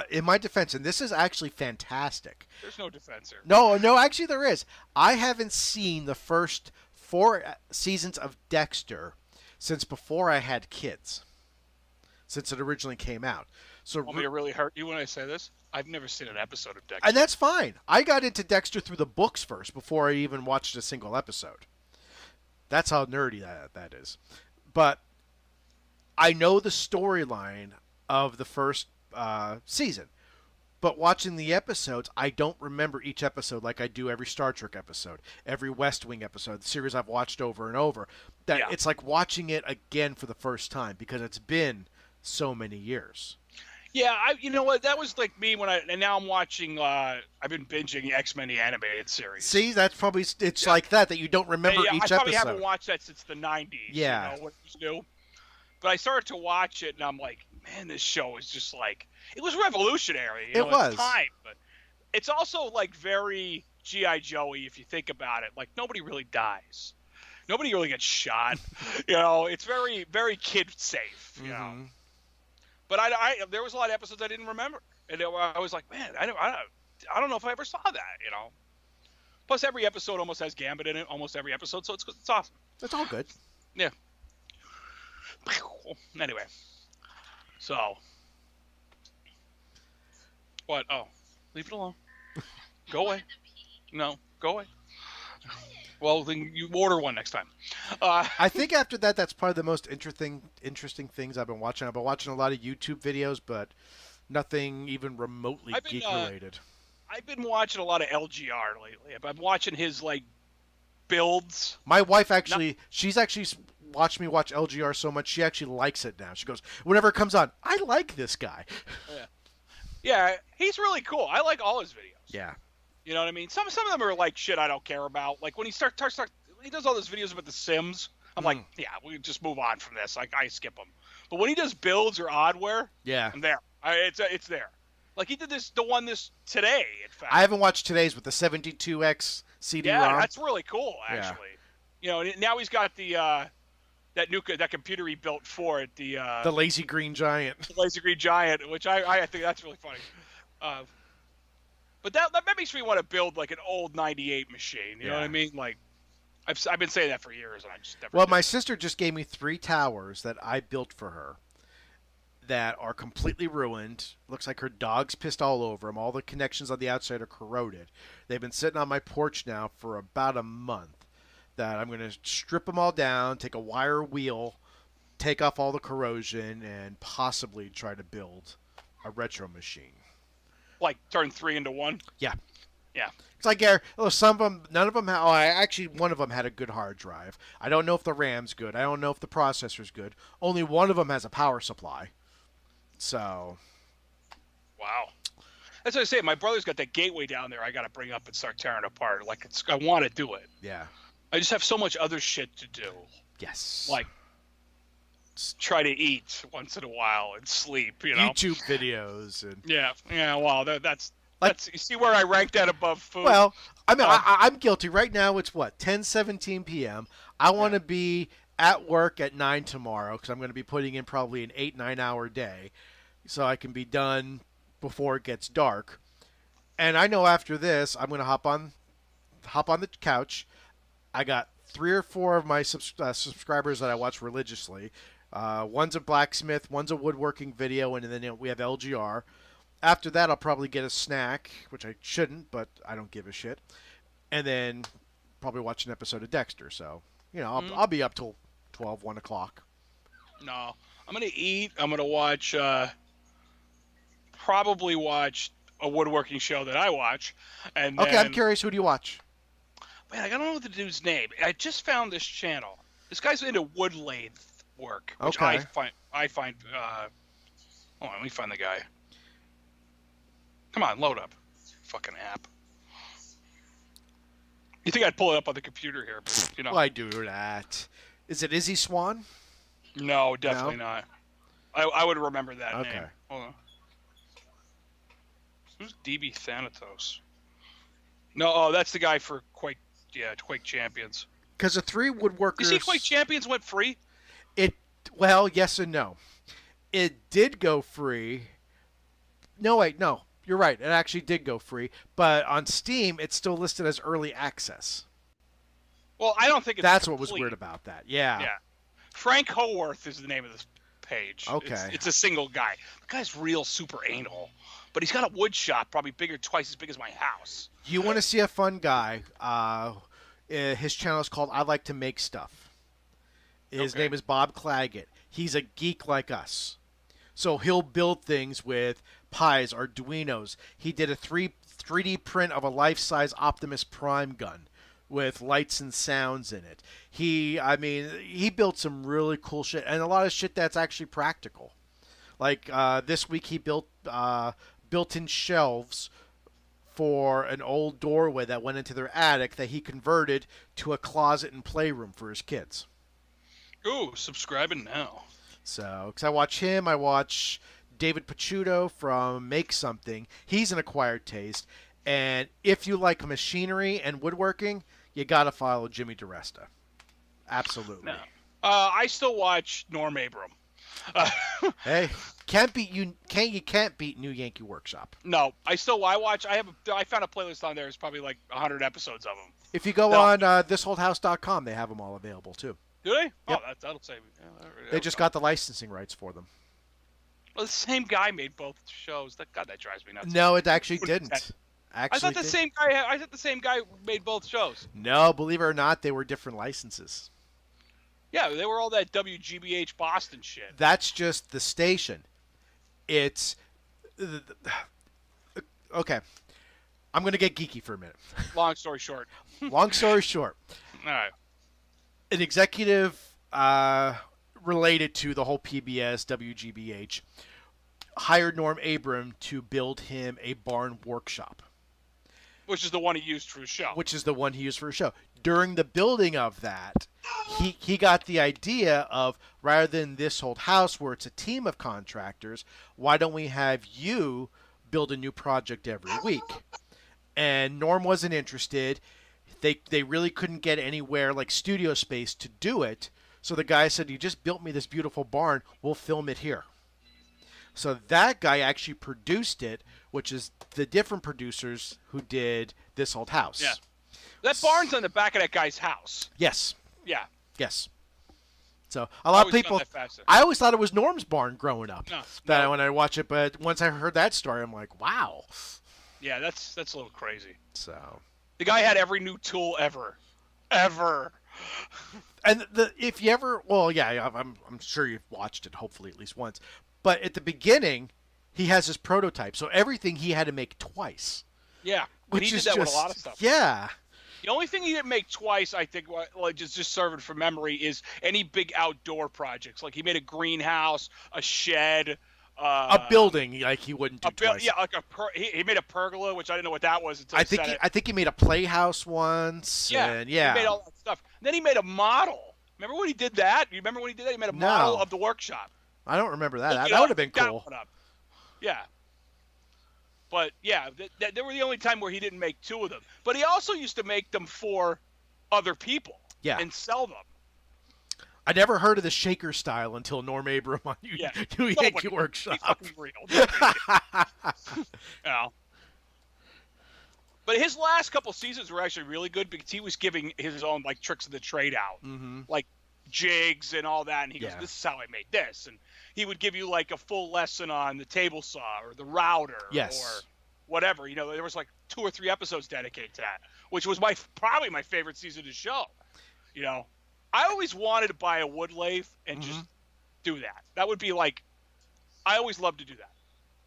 in my defense, and this is actually fantastic. There's no defense here. No, actually there is. I haven't seen the first 4 seasons of Dexter since before I had kids. Since it originally came out. So want me to really hurt you when I say this? I've never seen an episode of Dexter. And that's fine. I got into Dexter through the books first before I even watched a single episode. That's how nerdy that is. But I know the storyline of the first season. But watching the episodes, I don't remember each episode like I do every Star Trek episode, every West Wing episode, the series I've watched over and over. It's like watching it again for the first time because it's been so many years. Yeah, you know what? That was like me and now I'm watching. I've been binging the X-Men the animated series. See, that's probably like that you don't remember each episode. I probably haven't watched that since the '90s. Yeah, what was new. But I started to watch it, and I'm like, man, this show is just like it was revolutionary. It was. At the time, but it's also like very G.I. Joey if you think about it. Like nobody really dies. Nobody really gets shot. It's very, very kid safe. You know. But there was a lot of episodes I didn't remember, and I was like, man, I don't know if I ever saw that, Plus, every episode almost has Gambit in it, almost every episode, so it's awesome. It's all good. Yeah. Anyway, so what? Oh, leave it alone. Go away. No, go away. Well, then you order one next time. I think after that, that's probably the most interesting things I've been watching. I've been watching a lot of YouTube videos, but nothing even remotely geek related. I've been watching a lot of LGR lately. I've been watching his builds. My wife she's actually watched me watch LGR so much she actually likes it now. She goes, whenever it comes on, I like this guy. Yeah, he's really cool. I like all his videos. Yeah. You know what I mean? Some of them are like shit I don't care about. Like when he he does all those videos about The Sims. I'm like, yeah, we just move on from this. Like I skip them. But when he does builds or oddware, I'm there. It's there. Like he did the one today. In fact, I haven't watched today's with the 72X CD-ROM. Yeah, that's really cool. Actually, And now he's got that computer he built for it, the lazy green giant. lazy green giant, which I think that's really funny. But that makes me want to build like an old '98 machine. You know what I mean? Like I've been saying that for years, and I just never. Well, did. my sister just gave me 3 towers that I built for her that are completely ruined. Looks like her dog's pissed all over them. All the connections on the outside are corroded. They've been sitting on my porch now for about a month. That I'm going to strip them all down, take a wire wheel, take off all the corrosion, and possibly try to build a retro machine. Like turn 3 into 1? Yeah. Yeah. It's like some of them, none of them. Actually, one of them had a good hard drive. I don't know if the RAM's good. I don't know if the processor's good. Only one of them has a power supply. So. Wow. That's what I say. My brother's got that gateway down there. I got to bring up and start tearing apart. Like I want to do it. Yeah. I just have so much other shit to do. Yes. Like try to eat once in a while and sleep. YouTube videos and. Yeah. Wow. That's you see where I rank that above food. Well, I mean, I'm guilty. Right now, it's what 10:17 p.m. I want to be at work at 9 tomorrow because I'm going to be putting in probably an 8-9 hour day, so I can be done before it gets dark. And I know after this, I'm going to hop on the couch. I got 3 or 4 of my subscribers that I watch religiously. One's a blacksmith, one's a woodworking video, and then we have LGR. After that, I'll probably get a snack, which I shouldn't, but I don't give a shit. And then probably watch an episode of Dexter. So, I'll be up till 12, 1 o'clock. No. I'm going to eat. I'm going to probably watch a woodworking show that I watch. And okay, I'm curious. Who do you watch? Man, I don't know the dude's name. I just found this channel. This guy's into wood lathe work, which I find. Hold on, let me find the guy. Come on, load up. Fucking app. You think I'd pull it up on the computer here, but, Well, I do that. Is it Izzy Swan? No, definitely not. I would remember that name. Hold on. Who's DB Thanatos? No, that's the guy for Quake Champions. Because the 3 woodworkers... You see Quake Champions went free? Well, yes and no. It did go free. No, wait, no. You're right. It actually did go free. But on Steam, it's still listed as early access. Well, I don't think it's That's complete. what was weird about that. Yeah. Yeah. Frank Howarth is the name of this page. Okay. It's a single guy. The guy's real super anal. But he's got a wood shop probably twice as big as my house. You want to see a fun guy. His channel is called I Like to Make Stuff. His name is Bob Claggett. He's a geek like us. So he'll build things with Pies, Arduinos. He did a 3D print of a life-size Optimus Prime gun with lights and sounds in it. He built some really cool shit, and a lot of shit that's actually practical. Like this week he built built-in shelves for an old doorway that went into their attic that he converted to a closet and playroom for his kids. Ooh, subscribing now. So, because I watch him, I watch David Picciuto from Make Something. He's an acquired taste. And if you like machinery and woodworking, you got to follow Jimmy DiResta. Absolutely. No. I still watch Norm Abram. Hey, can't beat New Yankee Workshop. No, I found a playlist on there. There's probably like 100 episodes of them. If you go on thisholdhouse.com, they have them all available too. Do they? Yep. Oh, that'll save me. Yeah, They just got the licensing rights for them. Well, the same guy made both shows. That drives me nuts. No, it actually didn't. I thought the same guy made both shows. No, believe it or not, they were different licenses. Yeah, they were all that WGBH Boston shit. That's just the station. It's okay. I'm going to get geeky for a minute. Long story short. Long story short. All right. An executive related to the whole PBS, WGBH, hired Norm Abram to build him a barn workshop. Which is the one he used for his show. During the building of that, he got the idea of, rather than this old house where it's a team of contractors, why don't we have you build a new project every week? And Norm wasn't interested. They really couldn't get anywhere like studio space to do it. So the guy said, "You just built me this beautiful barn. We'll film it here." So that guy actually produced it, which is the different producers who did This Old House. Yeah. That barn's on the back of that guy's house. Yes. Yeah. Yes. So a lot of people. I always thought it was Norm's barn growing up. No. When I watch it, but once I heard that story, I'm like, wow. Yeah, that's a little crazy. So the guy had every new tool ever. And if you ever, well, yeah, I'm sure you've watched it, hopefully at least once. But at the beginning, he has his prototype, so everything he had to make twice. Yeah, which he did is that just, with a lot of stuff. Yeah. The only thing he didn't make twice, I think, like just serving from memory, is any big outdoor projects. Like he made a greenhouse, a shed, a building. Like he wouldn't do twice. Yeah, like he made a pergola, which I didn't know what that was until I think he made a playhouse once. Yeah, and yeah. He made all that stuff. And then he made a model. Remember when he did that? You remember when he did that? He made a model of the workshop. I don't remember that. That would have been cool. Yeah. But, yeah, they were the only time where he didn't make two of them. But he also used to make them for other people and sell them. I never heard of the shaker style until Norm Abram on New Yankee Workshop. He's real. Yeah. But his last couple seasons were actually really good because he was giving his own, like, tricks of the trade out. Mm-hmm. Like, jigs and all that. And he goes, this is how I made this. And he would give you like a full lesson on the table saw or the router or whatever. You know, there was like 2 or 3 episodes dedicated to that, which was probably my favorite season of the show. You know, I always wanted to buy a wood lathe and just do that. That would be like, I always loved to do that.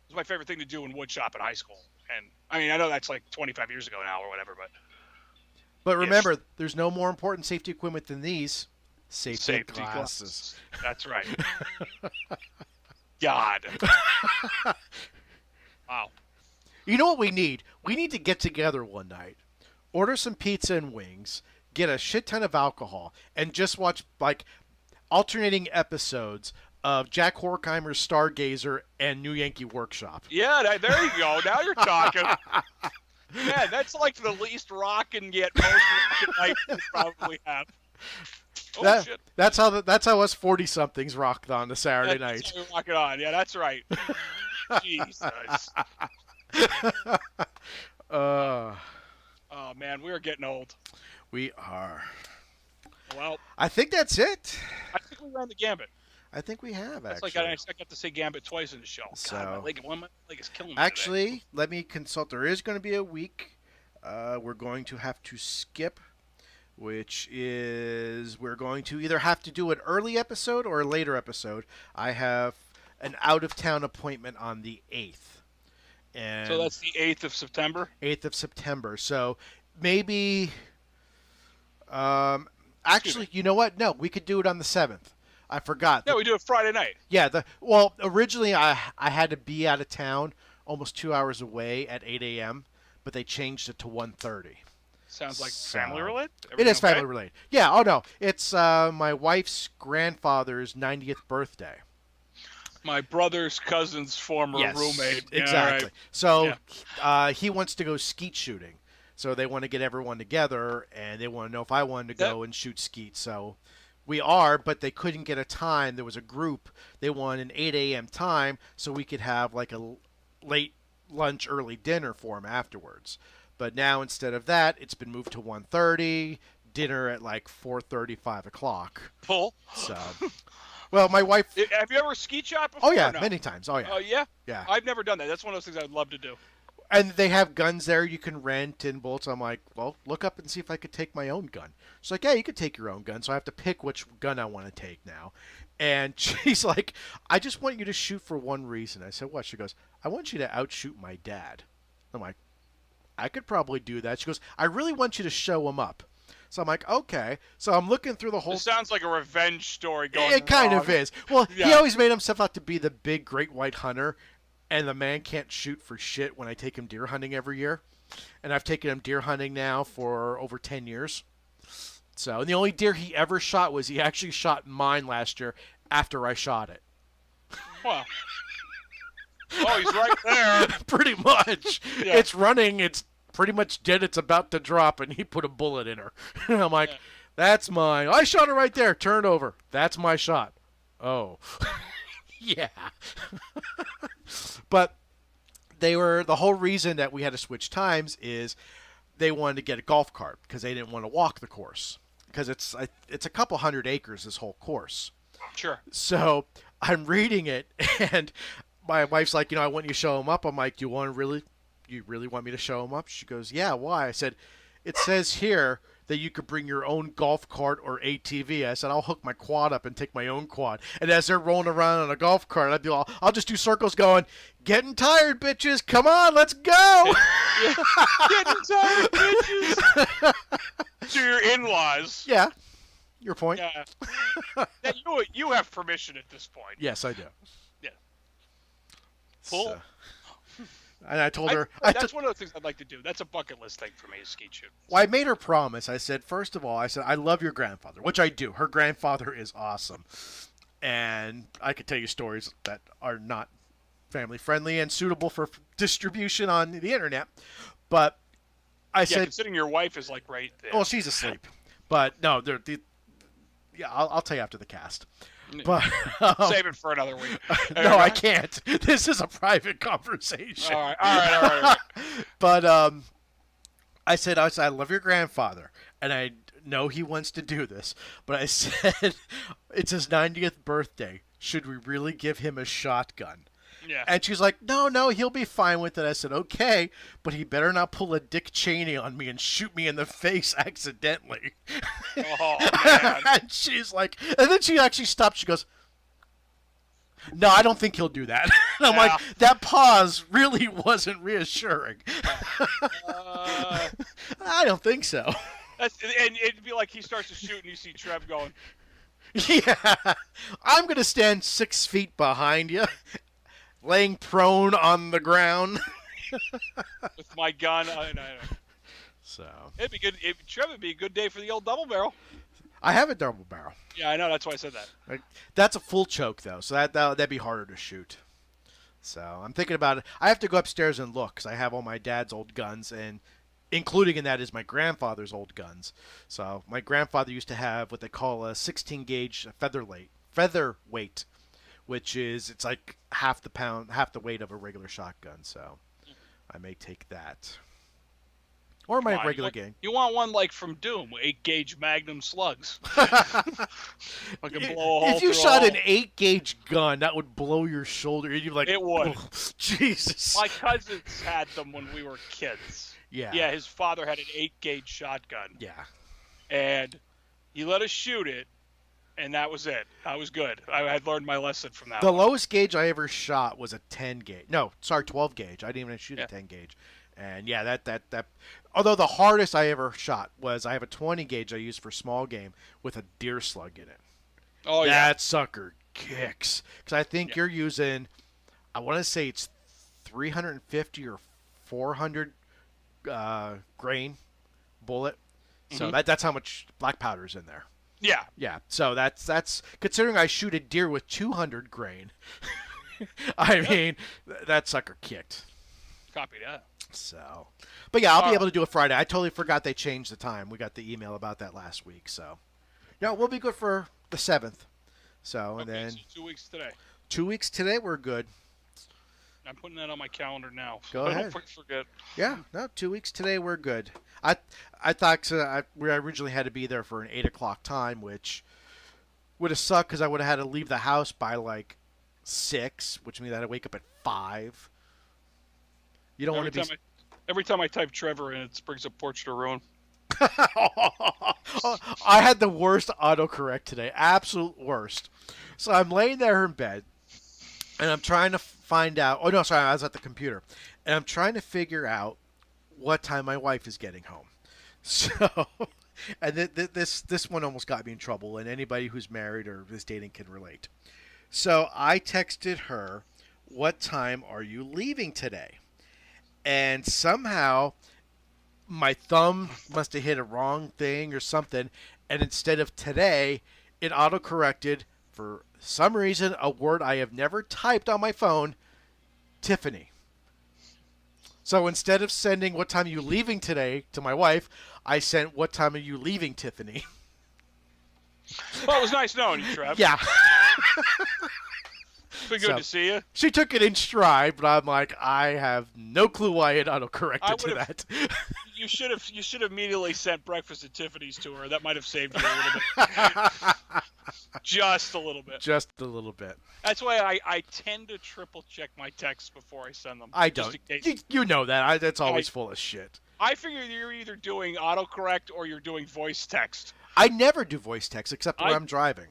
It was my favorite thing to do in wood shop in high school. And I mean, I know that's like 25 years ago now or whatever, but remember, there's no more important safety equipment than these. Safety glasses. That's right. God. Wow. You know what we need? We need to get together one night, order some pizza and wings, get a shit ton of alcohol, and just watch like alternating episodes of Jack Horkheimer's Stargazer and New Yankee Workshop. Yeah, there you go. Now you're talking. Yeah, that's like the least rockin' yet most rockin' night we probably have. Shit. That's how us 40-somethings rocked on the Saturday night. That's how we rock it on. Yeah, that's right. Jesus. Oh man, we are getting old. We are. Well, I think that's it. I think we ran the gambit. I think we have. That's actually. like I got to say gambit twice in the show. So, God, my leg is killing me. Actually, today. let me consult. There is going to be a week. We're going to have to skip, which is we're going to either have to do an early episode or a later episode. I have an out-of-town appointment on the 8th. And so that's the 8th of September? 8th of September. So maybe... actually, you know what? No, we could do it on the 7th. I forgot. No, we do it Friday night. Yeah. Originally I had to be out of town almost 2 hours away at 8 a.m., but they changed it to 1:30. Sounds like family related? It is family related. Yeah, oh no. It's my wife's grandfather's 90th birthday. My brother's cousin's former roommate. Exactly. Yeah, right. So he wants to go skeet shooting. So they want to get everyone together, and they want to know if I wanted to go and shoot skeet. So we are, but they couldn't get a time. There was a group. They wanted an 8 a.m. time so we could have like a late lunch, early dinner for them afterwards. But now instead of that, it's been moved to 1:30, dinner at like 4:30, 5 o'clock. Full. So, well, my wife... Have you ever ski shot before? Oh, yeah, many times. Oh, yeah. Oh, yeah? Yeah. I've never done that. That's one of those things I'd love to do. And they have guns there you can rent and bullets. I'm like, well, look up and see if I could take my own gun. She's like, yeah, you could take your own gun. So I have to pick which gun I want to take now. And she's like, I just want you to shoot for one reason. I said, what? She goes, I want you to outshoot my dad. I'm like, I could probably do that. She goes, I really want you to show him up. So I'm like, okay. So I'm looking through the whole... It sounds like a revenge story going It kind wrong. of is. Well, he always made himself out to be the big, great white hunter. And the man can't shoot for shit when I take him deer hunting every year. And I've taken him deer hunting now for over 10 years. So, and the only deer he ever shot was he actually shot mine last year after I shot it. Well, oh, he's right there. Pretty much. Yeah. It's running. It's pretty much dead. It's about to drop, and he put a bullet in her. And I'm like, that's mine. I shot her right there. Turn over. That's my shot. Oh. Yeah. But the whole reason that we had to switch times is they wanted to get a golf cart because they didn't want to walk the course because it's a couple hundred acres, this whole course. Sure. So I'm reading it, and my wife's like, I want you to show him up. I'm like, you really want me to show him up? She goes, yeah, why? I said, it says here that you could bring your own golf cart or ATV. I said, I'll hook my quad up and take my own quad. And as they're rolling around on a golf cart, I'll just do circles going, getting tired, bitches. Come on, let's go. Getting tired, bitches. To your in-laws. Yeah, your point. Yeah. You have permission at this point. Yes, I do. Yeah. Cool. So, and I told her... That's one of the things I'd like to do. That's a bucket list thing for me, is skeet shoot. Well, I made her promise. I said, first of all, I love your grandfather, which I do. Her grandfather is awesome. And I could tell you stories that are not family-friendly and suitable for distribution on the internet. But I said... considering your wife is, like, right there. Well, she's asleep. But, no, I'll tell you after the cast. But save it for another week. No, I can't. This is a private conversation. All right. But I said, I love your grandfather, and I know he wants to do this. But I said, it's his 90th birthday. Should we really give him a shotgun? Yeah. And she's like, no, he'll be fine with it. I said, okay, but he better not pull a Dick Cheney on me and shoot me in the face accidentally. Oh, man. And she's like, and then she actually stopped. She goes, no, I don't think he'll do that. And I'm like, that pause really wasn't reassuring. I don't think so. And it'd be like he starts to shoot and you see Trev going. Yeah, I'm going to stand 6 feet behind you, laying prone on the ground. With my gun. So It'd be good. Trev, it'd be a good day for the old double barrel. I have a double barrel. Yeah, I know. That's why I said that. That's a full choke, though, so that'd be harder to shoot. So I'm thinking about it. I have to go upstairs and look because I have all my dad's old guns, and including in that is my grandfather's old guns. So my grandfather used to have what they call a 16 gauge featherweight, which is it's like half the weight of a regular shotgun. So I may take that. Or my regular game. You want one like from Doom, 8-gauge Magnum slugs. I can blow a hole If you through shot a an 8-gauge gun, that would blow your shoulder. You'd be like, it would. Oh, Jesus. My cousins had them when we were kids. Yeah. Yeah, his father had an 8-gauge shotgun. Yeah. And he let us shoot it, and that was it. I was good. I had learned my lesson from that. The lowest gauge I ever shot was a 10 gauge. No, sorry, 12 gauge. I didn't even shoot a 10 gauge. And yeah, that. Although the hardest I ever shot was I have a 20 gauge I use for small game with a deer slug in it. Oh yeah. That sucker kicks. Because I think you're using, I want to say it's 350 or 400 grain bullet. So that's how much black powder's in there. Yeah. Yeah. So that's considering I shoot a deer with 200 grain. I mean, that sucker kicked. Copy that. So, but yeah, I'll be able to do it Friday. I totally forgot they changed the time. We got the email about that last week. So, yeah, we'll be good for the 7th. So, and then so 2 weeks today. 2 weeks today, we're good. I'm putting that on my calendar now. Go ahead. Don't forget. Yeah, no, 2 weeks today, we're good. I thought we originally had to be there for an 8 o'clock time, which would have sucked because I would have had to leave the house by like 6, which means I had to wake up at 5. You don't want to be. Every time I type Trevor in, it brings up Portrait of Ruin. I had the worst autocorrect today. Absolute worst. So I'm laying there in bed, and I'm trying to find out. Oh, no, sorry. I was at the computer. And I'm trying to figure out what time my wife is getting home. So, and this one almost got me in trouble, and anybody who's married or is dating can relate. So I texted her, what time are you leaving today? And somehow my thumb must have hit a wrong thing or something. And instead of today, it autocorrected for some reason a word I have never typed on my phone, Tiffany. So instead of sending "What time are you leaving today" to my wife, I sent "What time are you leaving, Tiffany?" Well, it was nice knowing you, Trev. Yeah. It's been good to see you. She took it in stride, but I'm like, I have no clue why it auto-corrected to that. You should have immediately sent breakfast at Tiffany's to her. That might have saved you a little bit. Just a little bit. Just a little bit. That's why I tend to triple check my texts before I send them. I don't. You know that. That's always full of shit. I figure you're either doing autocorrect or you're doing voice text. I never do voice text except when I'm driving.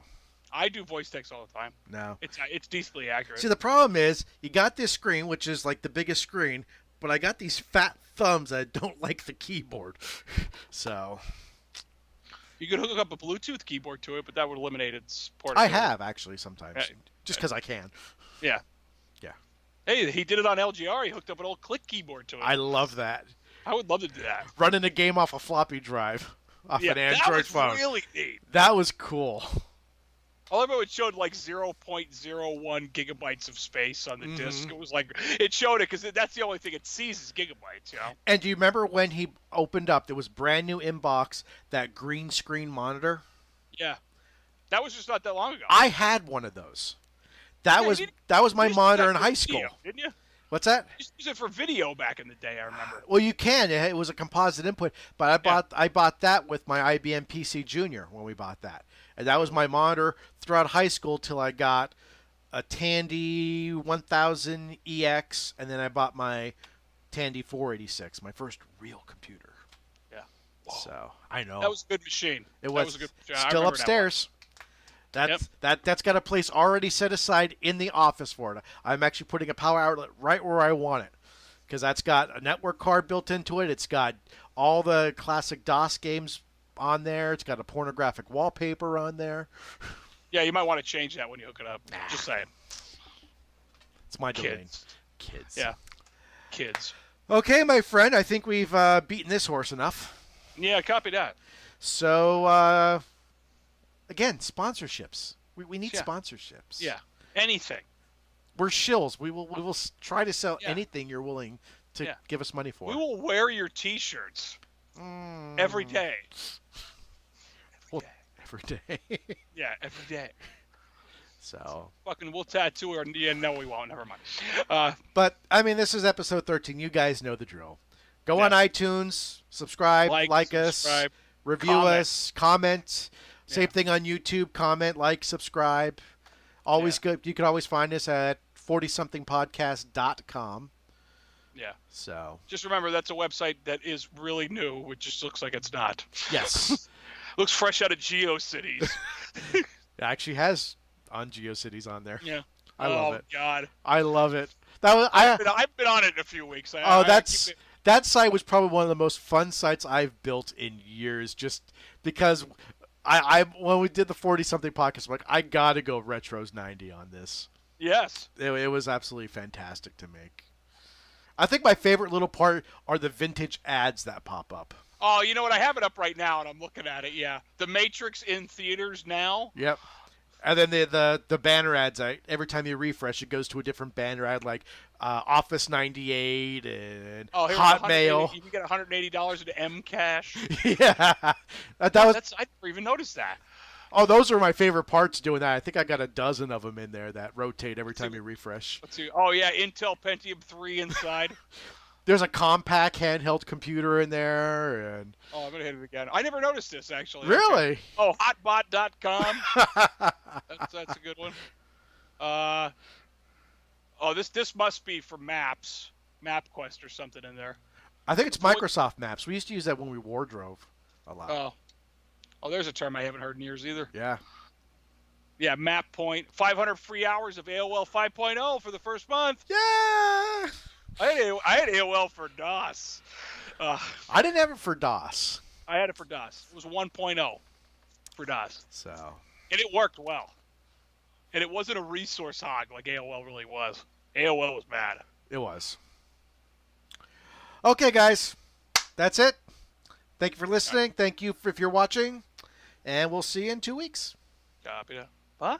I do voice text all the time. No. It's decently accurate. See, the problem is you got this screen, which is like the biggest screen, but I got these fat thumbs that don't like the keyboard. So you could hook up a Bluetooth keyboard to it, but that would eliminate its portability. I have actually sometimes, just because I can. Yeah. Yeah. Hey, he did it on LGR. He hooked up an old click keyboard to it. I love that. I would love to do that. Running a game off a floppy drive off an Android phone. That was really neat. That was cool. I love how it showed like 0.01 gigabytes of space on the disc. It was like, it showed it because that's the only thing it sees is gigabytes, you know? And do you remember when he opened up, there was brand new inbox, that green screen monitor? Yeah. That was just not that long ago. I had one of those. That was my monitor in high school. Video, didn't you? What's that? You used it for video back in the day, I remember. Well, you can. It was a composite input, but I bought that with my IBM PC Junior when we bought that. And that was my monitor throughout high school till I got a Tandy 1000 EX, and then I bought my Tandy 486, my first real computer. Yeah. Whoa. So, I know. That was a good machine. It was a good machine. still upstairs. That's got a place already set aside in the office for it. I'm actually putting a power outlet right where I want it, because that's got a network card built into it. It's got all the classic DOS games on there. It's got a pornographic wallpaper on there. Yeah, you might want to change that when you hook it up. Nah. Just saying. It's my domain. Kids. Yeah. Kids. Okay, my friend. I think we've beaten this horse enough. Yeah, copy that. So, again, sponsorships. We need sponsorships. Yeah. Anything. We're shills. We will try to sell anything you're willing to give us money for. We will wear your T-shirts every day. Every day. Yeah, every day. So. We'll tattoo her. Yeah, no, we won't. Never mind. But, I mean, this is episode 13. You guys know the drill. Go on iTunes, subscribe, like us, review us, comment. Same thing on YouTube. Comment, like, subscribe. Always good. You can always find us at 40somethingpodcast.com. Yeah. So. Just remember, that's a website that is really new. It just looks like it's not. Yes. Looks fresh out of GeoCities. It actually has on GeoCities on there. Yeah. I love it. Oh, God. I love it. I've been on it in a few weeks. That site was probably one of the most fun sites I've built in years, just because I when we did the 40-something podcast, I'm like, I got to go Retros 90 on this. Yes. It was absolutely fantastic to make. I think my favorite little part are the vintage ads that pop up. Oh, you know what? I have it up right now, and I'm looking at it, yeah. The Matrix in theaters now. Yep. And then the banner ads, every time you refresh, it goes to a different banner ad, like Office 98 and Hotmail. You can get $180 into M Cash. Yeah. I never even noticed that. Oh, those are my favorite parts doing that. I think I got a dozen of them in there that rotate every time you refresh. Let's see. Oh, yeah, Intel Pentium 3 inside. There's a compact handheld computer in there. And I'm going to hit it again. I never noticed this, actually. Really? Okay. Oh, hotbot.com. That's a good one. This must be for maps. MapQuest or something in there. I think it's Microsoft Maps. We used to use that when we wardrove a lot. Oh, there's a term I haven't heard in years either. Yeah. Yeah, Map Point. 500 free hours of AOL 5.0 for the first month. Yeah. I had AOL for DOS. I didn't have it for DOS. I had it for DOS. It was 1.0 for DOS. So. And it worked well. And it wasn't a resource hog like AOL really was. AOL was bad. It was. Okay, guys. That's it. Thank you for listening. Thank you if you're watching. And we'll see you in 2 weeks. Copy that. Bye.